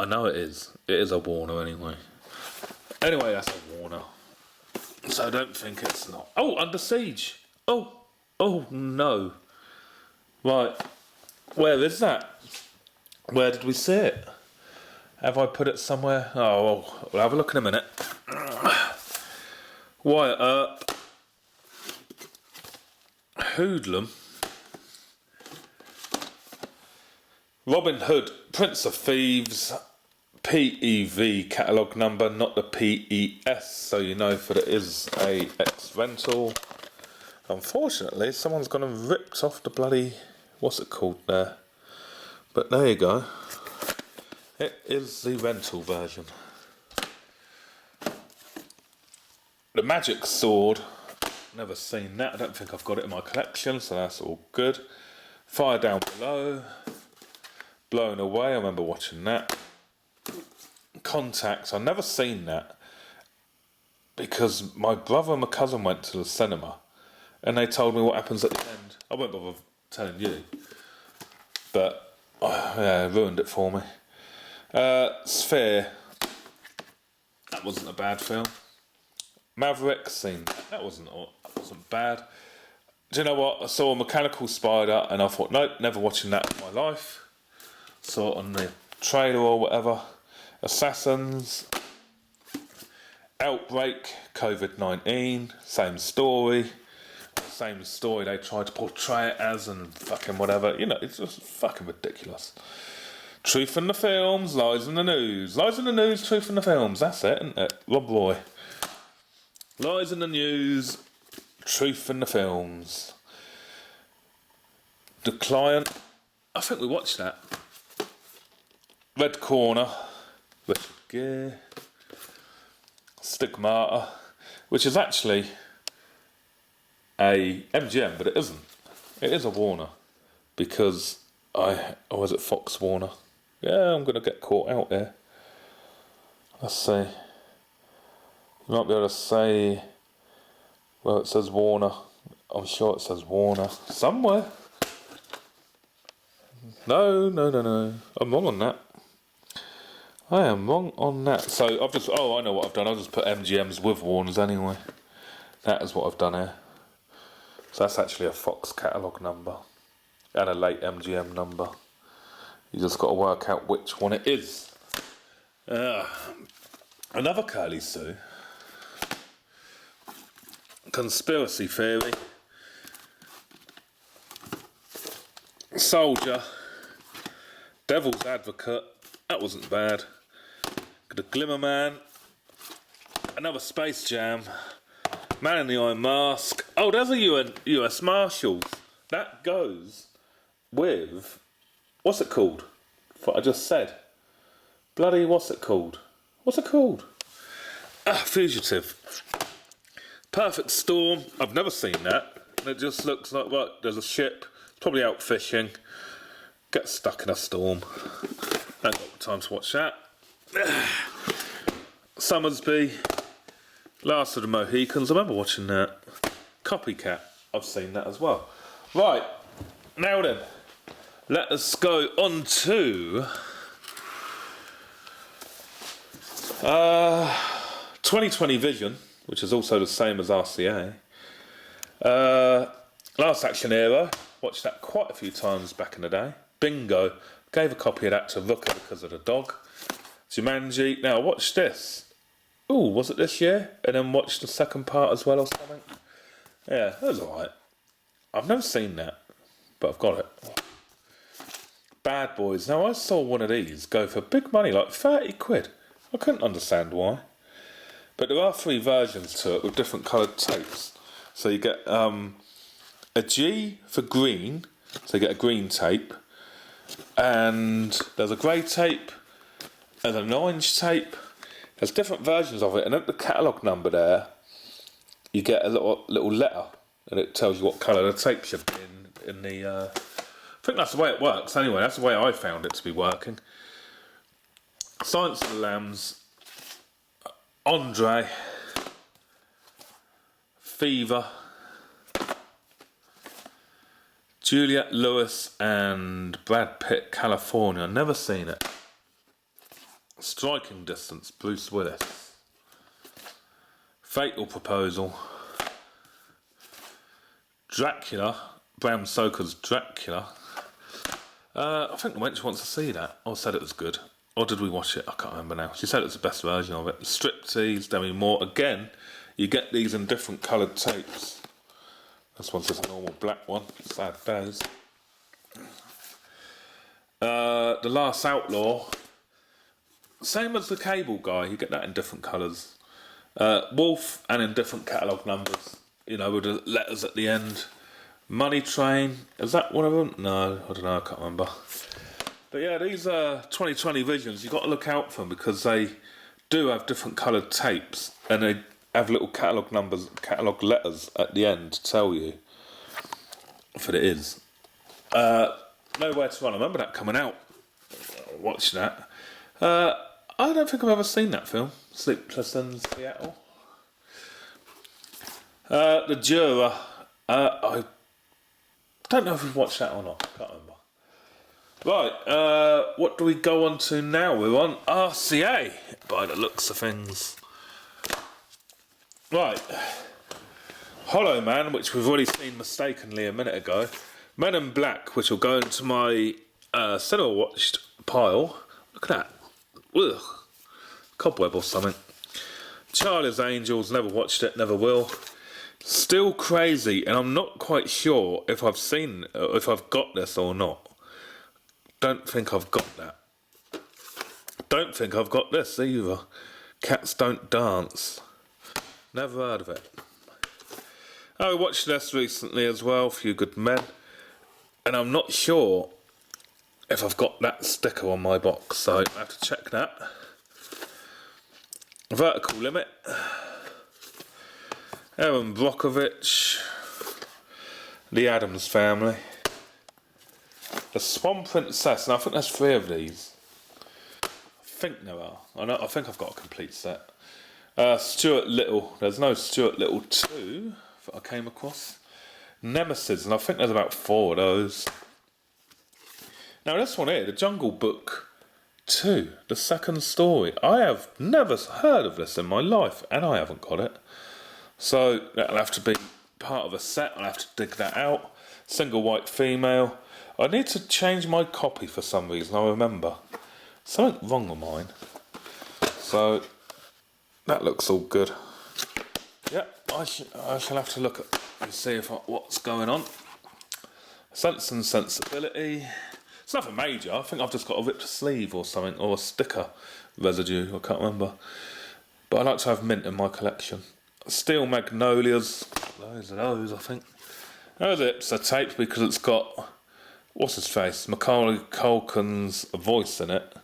know it is. It is a Warner anyway. Anyway, that's a Warner. So I don't think it's not. Oh, Under Siege. Oh no. Right. Where is that? Where did we see it? Have I put it somewhere? Oh, well, we'll have a look in a minute. Wyatt Earp. Hoodlum. Robin Hood, Prince of Thieves, PEV catalogue number, not the PES, so you know that it is a X-rental. Unfortunately, someone's gone and ripped off the bloody, what's it called there? But there you go. It is the rental version. The Magic Sword, never seen that. I don't think I've got it in my collection, so that's all good. Fire Down Below. Blown Away, I remember watching that. Contacts, I've never seen that because my brother and my cousin went to the cinema and they told me what happens at the end. I won't bother telling you, but yeah, it ruined it for me. Sphere, that wasn't a bad film. Maverick, seen that wasn't bad. Do you know what? I saw a Mechanical Spider and I thought, nope, never watching that in my life. Saw it on the trailer or whatever. Assassins. Outbreak, COVID-19, same story. Same story they tried to portray it as and fucking whatever. You know, it's just fucking ridiculous. Truth in the films, lies in the news. Lies in the news, truth in the films. That's it, isn't it? Rob Roy. Lies in the news, truth in the films. The Client. I think we watched that. Red Corner. Richard Gere. Stigmata. Which is actually a MGM, but it isn't. It is a Warner. Because was it Fox Warner? Yeah, I'm going to get caught out there. Let's see. You might be able to say, well, it says Warner. I'm sure it says Warner somewhere. No. I'm wrong on that. I am wrong on that. So I've just, I know what I've done. I've just put MGMs with Warners anyway. That is what I've done here. So that's actually a Fox catalogue number and a late MGM number. You just got to work out which one it is. Another Curly Sue. Conspiracy theory. Soldier. Devil's Advocate. That wasn't bad. The Glimmer Man. Another Space Jam. Man in the Iron Mask. Oh, there's a US Marshals. That goes with... What's it called? What I just said. Bloody, what's it called? Fugitive. Perfect Storm. I've never seen that. It just looks like, well, there's a ship. Probably out fishing. Gets stuck in a storm. Ain't got time to watch that. Summersby. Last of the Mohicans. I remember watching that. Copycat. I've seen that as well. Right. Now then. Let us go on to 2020 Vision, which is also the same as RCA. Last Action Hero. Watched that quite a few times back in the day. Bingo. Gave a copy of that to Rooker because of the dog. Jumanji. Now watch this. Ooh, was it this year? And then watched the second part as well or something. Yeah, that was alright. I've never seen that, but I've got it. Bad Boys. Now I saw one of these go for big money, like 30 quid. I couldn't understand why. But there are 3 versions to it with different coloured tapes. So you get a G for green, so you get a green tape. And there's a grey tape, and an orange tape. There's different versions of it, and at the catalogue number there, you get a little letter, and it tells you what colour the tape should be in the... I think that's the way it works anyway. That's the way I found it to be working. Silence of the Lambs, Andre, Fever, Juliette Lewis and Brad Pitt, California. Never seen it. Striking Distance, Bruce Willis. Fatal Proposal. Dracula, Bram Stoker's Dracula. I think Wench wants to see that. Or said it was good. Or did we watch it? I can't remember now. She said it's the best version of it. Striptease, Demi Moore. Again, you get these in different coloured tapes. This one's just a normal black one. Sad days. The Last Outlaw. Same as the Cable Guy. You get that in different colours. Wolf and in different catalogue numbers. You know, with the letters at the end. Money Train. Is that one of them? No, I don't know. I can't remember. But yeah, these 2020 Visions, you've got to look out for them because they do have different coloured tapes and they have little catalogue numbers, catalogue letters at the end to tell you what it is. Nowhere to Run. I remember that coming out. Watch that. I don't think I've ever seen that film. Sleepless in Seattle. The Juror. I don't know if we've watched that or not. I can't remember. Right, what do we go on to now? We're on RCA, by the looks of things. Right. Hollow Man, which we've already seen mistakenly a minute ago. Men in Black, which will go into my cinema watched pile. Look at that. Ugh. Cobweb or something. Charlie's Angels, never watched it, never will. Still Crazy, and I'm not quite sure if I've seen, if I've got this or not. Don't think I've got that. Don't think I've got this either. Cats Don't Dance. Never heard of it. I watched this recently as well, Few Good Men. And I'm not sure if I've got that sticker on my box, so I have to check that. Vertical Limit. Erin Brockovich. The Addams Family. The Swan Princess, and I think there's 3 of these. think there are. I think I've got a complete set. Stuart Little. There's no Stuart Little 2 that I came across. Nemesis, and I think there's about 4 of those. Now this one here, The Jungle Book 2, the second story. I have never heard of this in my life, and I haven't got it. So that'll have to be part of a set. I'll have to dig that out. Single white female. I need to change my copy for some reason, I remember. Something wrong with mine. So that looks all good. Yeah, I shall have to look at and see what's going on. Sense and Sensibility. It's nothing major. I think I've just got a ripped sleeve or something, or a sticker residue. I can't remember. But I like to have mint in my collection. Steel Magnolias. Those are those, I think. Those are taped because it's got, what's his face, Macaulay Culkin's voice in it.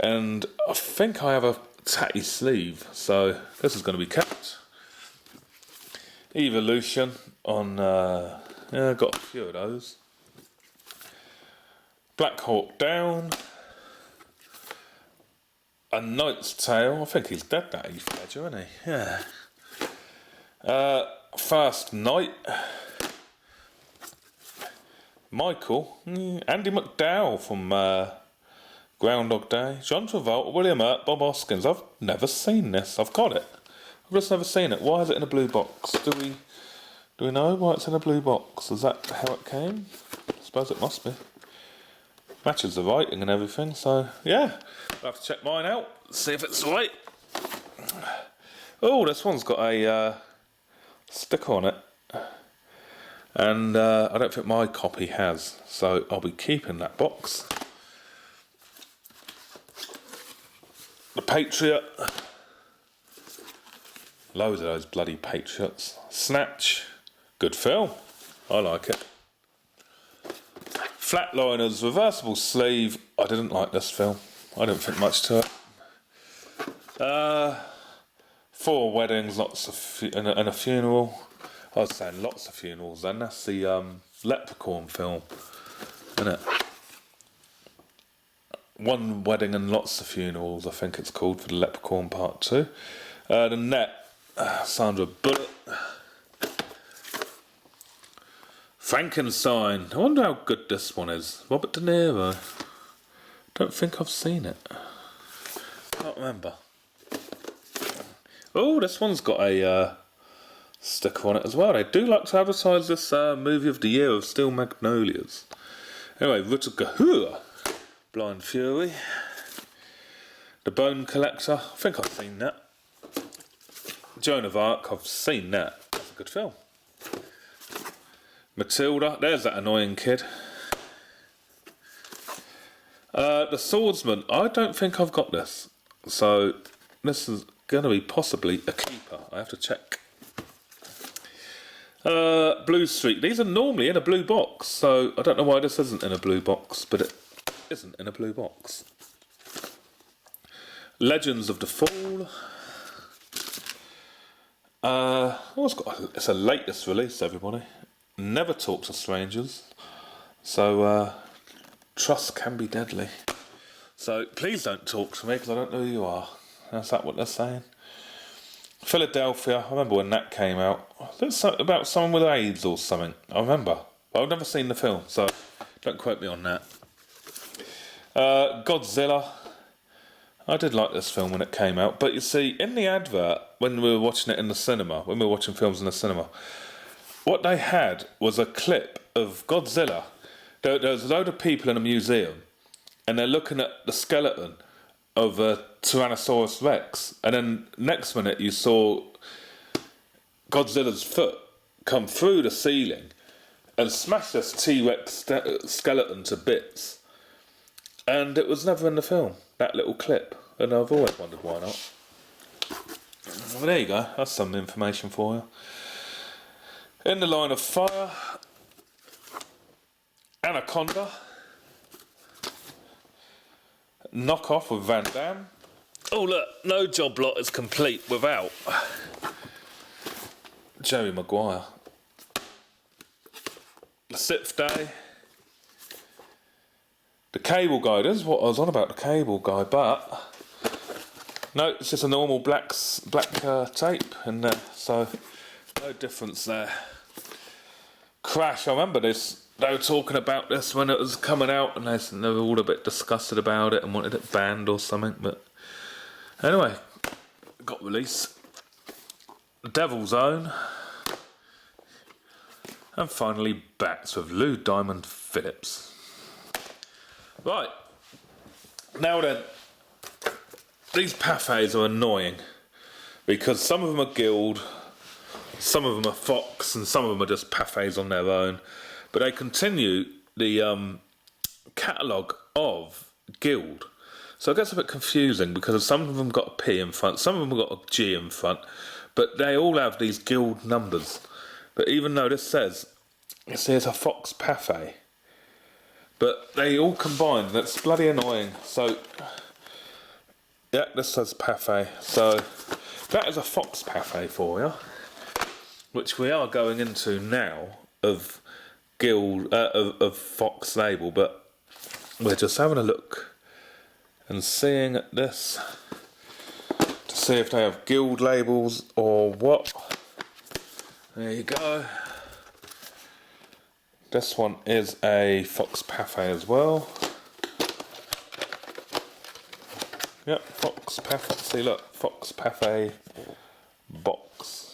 And I think I have a tatty sleeve, so this is going to be kept. Evolution on, I've got a few of those. Black Hawk Down. A Knight's Tale. I think he's dead, that Heath Ledger, isn't he? Yeah. First Night. Michael. Andy McDowell from Groundhog Day. John Travolta, William Hurt, Bob Hoskins. I've never seen this. I've got it. I've just never seen it. Why is it in a blue box? Do we know why it's in a blue box? Is that how it came? I suppose it must be. Matches the writing and everything, so yeah. I'll have to check mine out, see if it's right. Oh, this one's got a sticker on it. And I don't think my copy has, so I'll be keeping that box. The Patriot. Loads of those bloody Patriots. Snatch. Good film. I like it. Flatliners, reversible sleeve. I didn't like this film. I didn't think much to it. 4 weddings, and a funeral. I was saying lots of funerals then. That's the Leprechaun film, isn't it? 1 wedding and lots of funerals, I think it's called, for the Leprechaun Part 2. The Net, Sandra Bullock. Frankenstein. I wonder how good this one is. Robert De Niro. Don't think I've seen it. Can't remember. Oh, this one's got a sticker on it as well. They do like to advertise this movie of the year of Steel Magnolias. Anyway, Rutger Hauer. Blind Fury. The Bone Collector. I think I've seen that. Joan of Arc. I've seen that. That's a good film. Matilda, there's that annoying kid. The Swordsman, I don't think I've got this. So, this is going to be possibly a keeper. I have to check. Blue Streak, these are normally in a blue box. So, I don't know why this isn't in a blue box, but it isn't in a blue box. Legends of the Fall. It's a latest release, everybody. Never talk to strangers. So, trust can be deadly. So, please don't talk to me because I don't know who you are. Is that what they're saying? Philadelphia, I remember when that came out. It's about someone with AIDS or something. I remember. I've never seen the film, so don't quote me on that. Godzilla. I did like this film when it came out. But you see, in the advert, when we were watching it in the cinema, when we were watching films in the cinema, what they had was a clip of Godzilla. There was a load of people in a museum, and they're looking at the skeleton of a Tyrannosaurus Rex, and then next minute you saw Godzilla's foot come through the ceiling and smash this T-Rex skeleton to bits. And it was never in the film, that little clip, and I've always wondered why not. Well, there you go, that's some information for you. In the Line of Fire, Anaconda, Knockoff with Van Damme. Oh look, no Joblot is complete without Jerry Maguire. The Sixth Day. The Cable Guy, this is what I was on about, the Cable Guy, but No, it's just a normal black tape in there, so no difference there. Crash, I remember this. They were talking about this when it was coming out, and they were all a bit disgusted about it and wanted it banned or something. But anyway, it got released. The Devil's Own, and finally Bats with Lou Diamond Phillips. Right, now then, these Pathés are annoying because some of them are Guild, some of them are Fox, and some of them are just Pathés on their own. But they continue the catalogue of Guild. So it gets a bit confusing because some of them got a P in front, some of them got a G in front, but they all have these Guild numbers. But even though this says, it says a Fox Pathé, but they all combine, and it's bloody annoying. So, yeah, this says Pathé. So, that is a Fox Pathé for you, which we are going into now of Guild, of Fox label, but we're just having a look and seeing this to see if they have Guild labels or what. There you go. This one is a Fox Pathé as well. Yep, Fox Pathé. See, look, Fox Pathé box.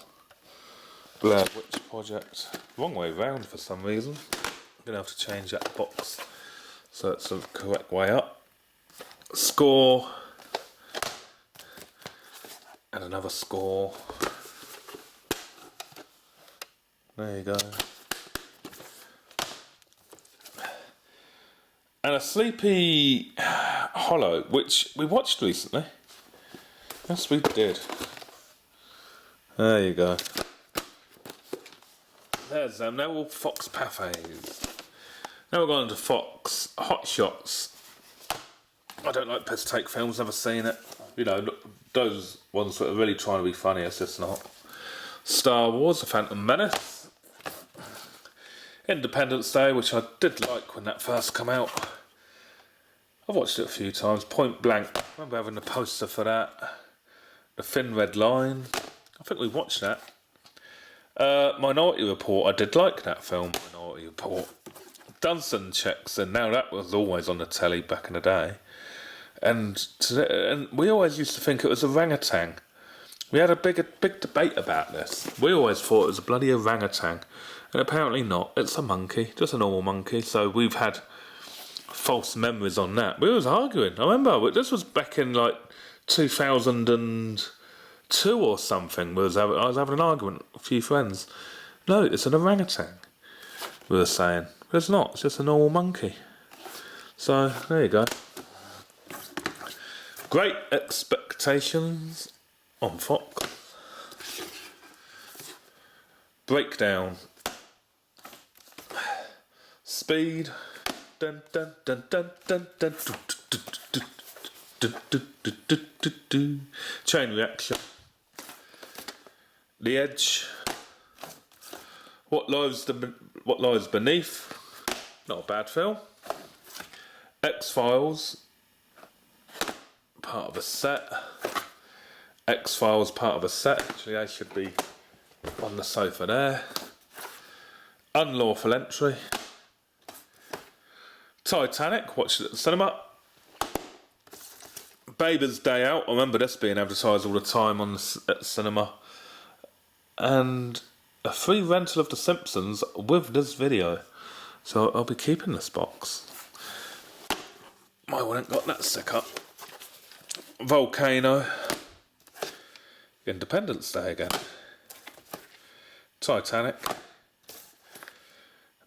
Blair Witch Project. Wrong way round for some reason. I'm gonna have to change that box so it's the correct way up. Score. And another score. There you go. And a Sleepy Hollow, which we watched recently. Yes, we did. There you go. There's them. They're all Fox Pathés. Now we're going to Fox Hot Shots. I don't like piss take films. Never seen it. You know, those ones that are really trying to be funny. It's just not. Star Wars: The Phantom Menace. Independence Day, which I did like when that first came out. I've watched it a few times. Point Blank. I remember having the poster for that. The Thin Red Line. I think we watched that. Minority Report. I did like that film, Minority Report. Dunstan checks, and now that was always on the telly back in the day. And we always used to think it was orangutan. We had a big debate about this. We always thought it was a bloody orangutan. And apparently not. It's a monkey. Just a normal monkey. So we've had false memories on that. We was arguing. I remember. This was back in like 2002 or something. I was having an argument with a few friends. No, it's an orangutan. We were saying. But it's not. It's just a normal monkey. So, there you go. Great Expectations on Fox. Breakdown. Speed. Dun, dun, dun, dun, dun, dun, Chain Reaction. The Edge. What Lies Beneath. Not a bad film. X-Files. Part of a set. X-Files part of a set. Actually, they should be on the sofa there. Unlawful Entry. Titanic, watched it at the cinema. Baby's Day Out, I remember this being advertised all the time at the cinema. And a free rental of The Simpsons with this video. So I'll be keeping this box. My one ain't got that stick up. Volcano. Independence Day again. Titanic.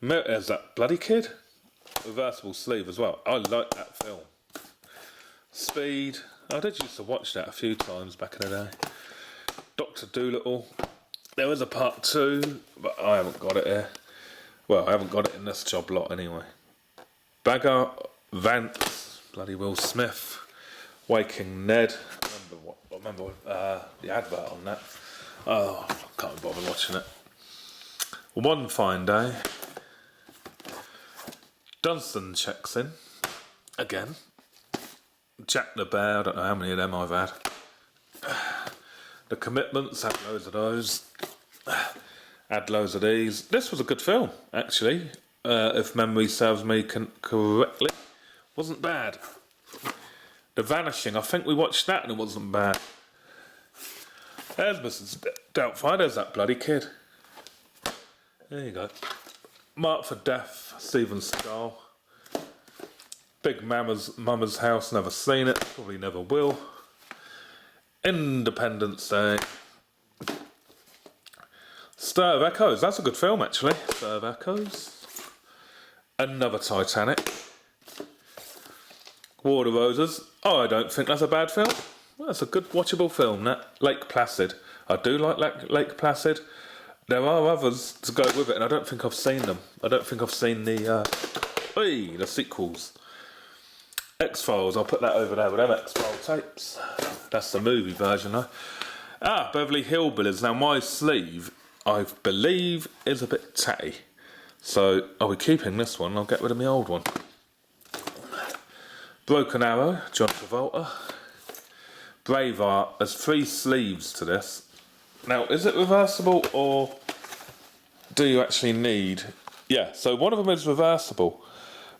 There's that bloody kid. Reversible sleeve as well. I like that film. Speed. I did used to watch that a few times back in the day. Dr. Dolittle. There was a part 2, but I haven't got it here. Well, I haven't got it in this job lot anyway. Bagger Vance. Bloody Will Smith. Waking Ned. I remember the advert on that. Oh, I can't bother watching it. One Fine Day. Dunstan checks in. Again. Jack the Bear. I don't know how many of them I've had. The Commitments, add loads of those. Add loads of these. This was a good film, actually, if memory serves me correctly. Wasn't bad. The Vanishing, I think we watched that and it wasn't bad. There's Mrs. Doubtfire, there's that bloody kid. There you go. Marked for Death, Steven Seagal. Big Mama's House, never seen it, probably never will. Independence Day. Stir of Echoes, that's a good film actually. Stir of Echoes. Another Titanic. War of the Roses. Oh, I don't think that's a bad film. That's a good watchable film, that. Lake Placid. I do like Lake Placid. There are others to go with it, and I don't think I've seen them. I don't think I've seen the sequels. X-Files, I'll put that over there with them X-Files tapes. That's the movie version, though. Beverly Hillbillies. Now, my sleeve, I believe, is a bit tatty. So, are we keeping this one? I'll get rid of my old one. Broken Arrow, John Travolta. Braveheart, there's 3 sleeves to this. Now, is it reversible or do you actually need... Yeah, so one of them is reversible,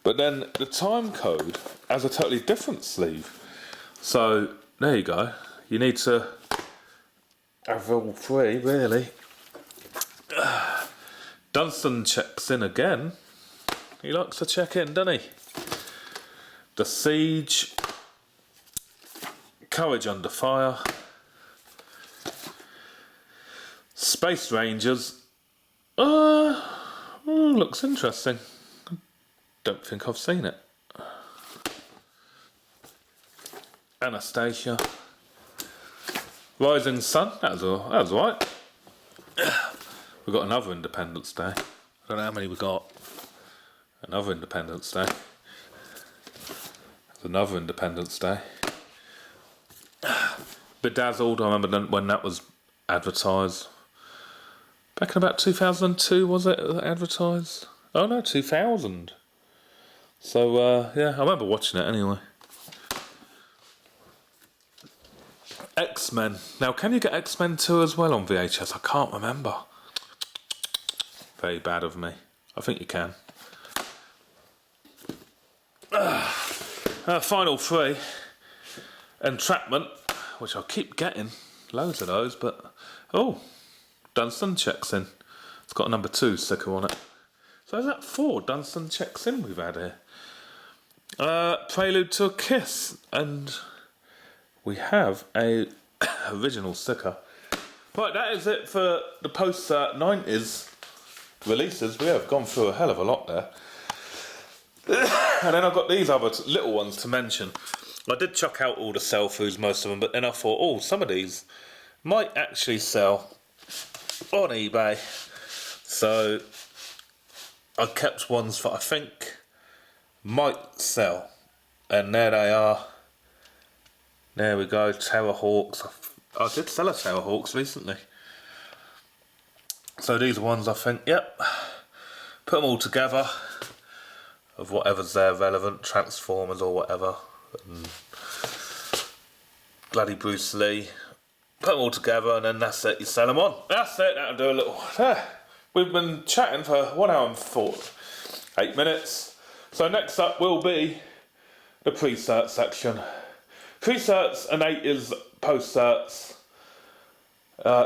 but then the time code has a totally different sleeve. So, there you go. You need to have all 3, really. Dunstan checks in again. He likes to check in, doesn't he? The Siege. Courage Under Fire. Space Rangers. Looks interesting. Don't think I've seen it. Anastasia. Rising Sun. That was alright. We've got another Independence Day. I don't know how many we got. Another Independence Day. There's another Independence Day. Bedazzled, I remember when that was advertised. Back in about 2002, was it advertised? Oh no, 2000. So, yeah, I remember watching it anyway. X-Men. Now, can you get X-Men 2 as well on VHS? I can't remember. Very bad of me. I think you can. Final 3. Entrapment, which I'll keep getting. Loads of those, but... Oh, Dunstan checks in. It's got a number 2 sticker on it. So is that 4 Dunstan checks in we've had here? Prelude to a Kiss. And we have a original sticker. Right, that is it for the post-90s releases. We have gone through a hell of a lot there. And then I've got these other little ones to mention. I did chuck out all the sell-throughs, most of them, but then I thought, oh, some of these might actually sell on eBay. So I kept ones that I think might sell. And there they are. There we go, Terrorhawks. I did sell a Terrorhawks recently. So these are ones I think, yep. Put them all together. Of whatever's there relevant, Transformers or whatever. And bloody Bruce Lee. Put them all together and then that's it, you sell them on. That's it, that'll do a little... We've been chatting for 1 hour and 8 minutes. So next up will be the pre-cert section. Pre-certs and 80s post-certs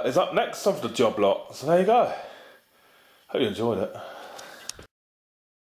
is up next of the Joblot. So there you go. Hope you enjoyed it.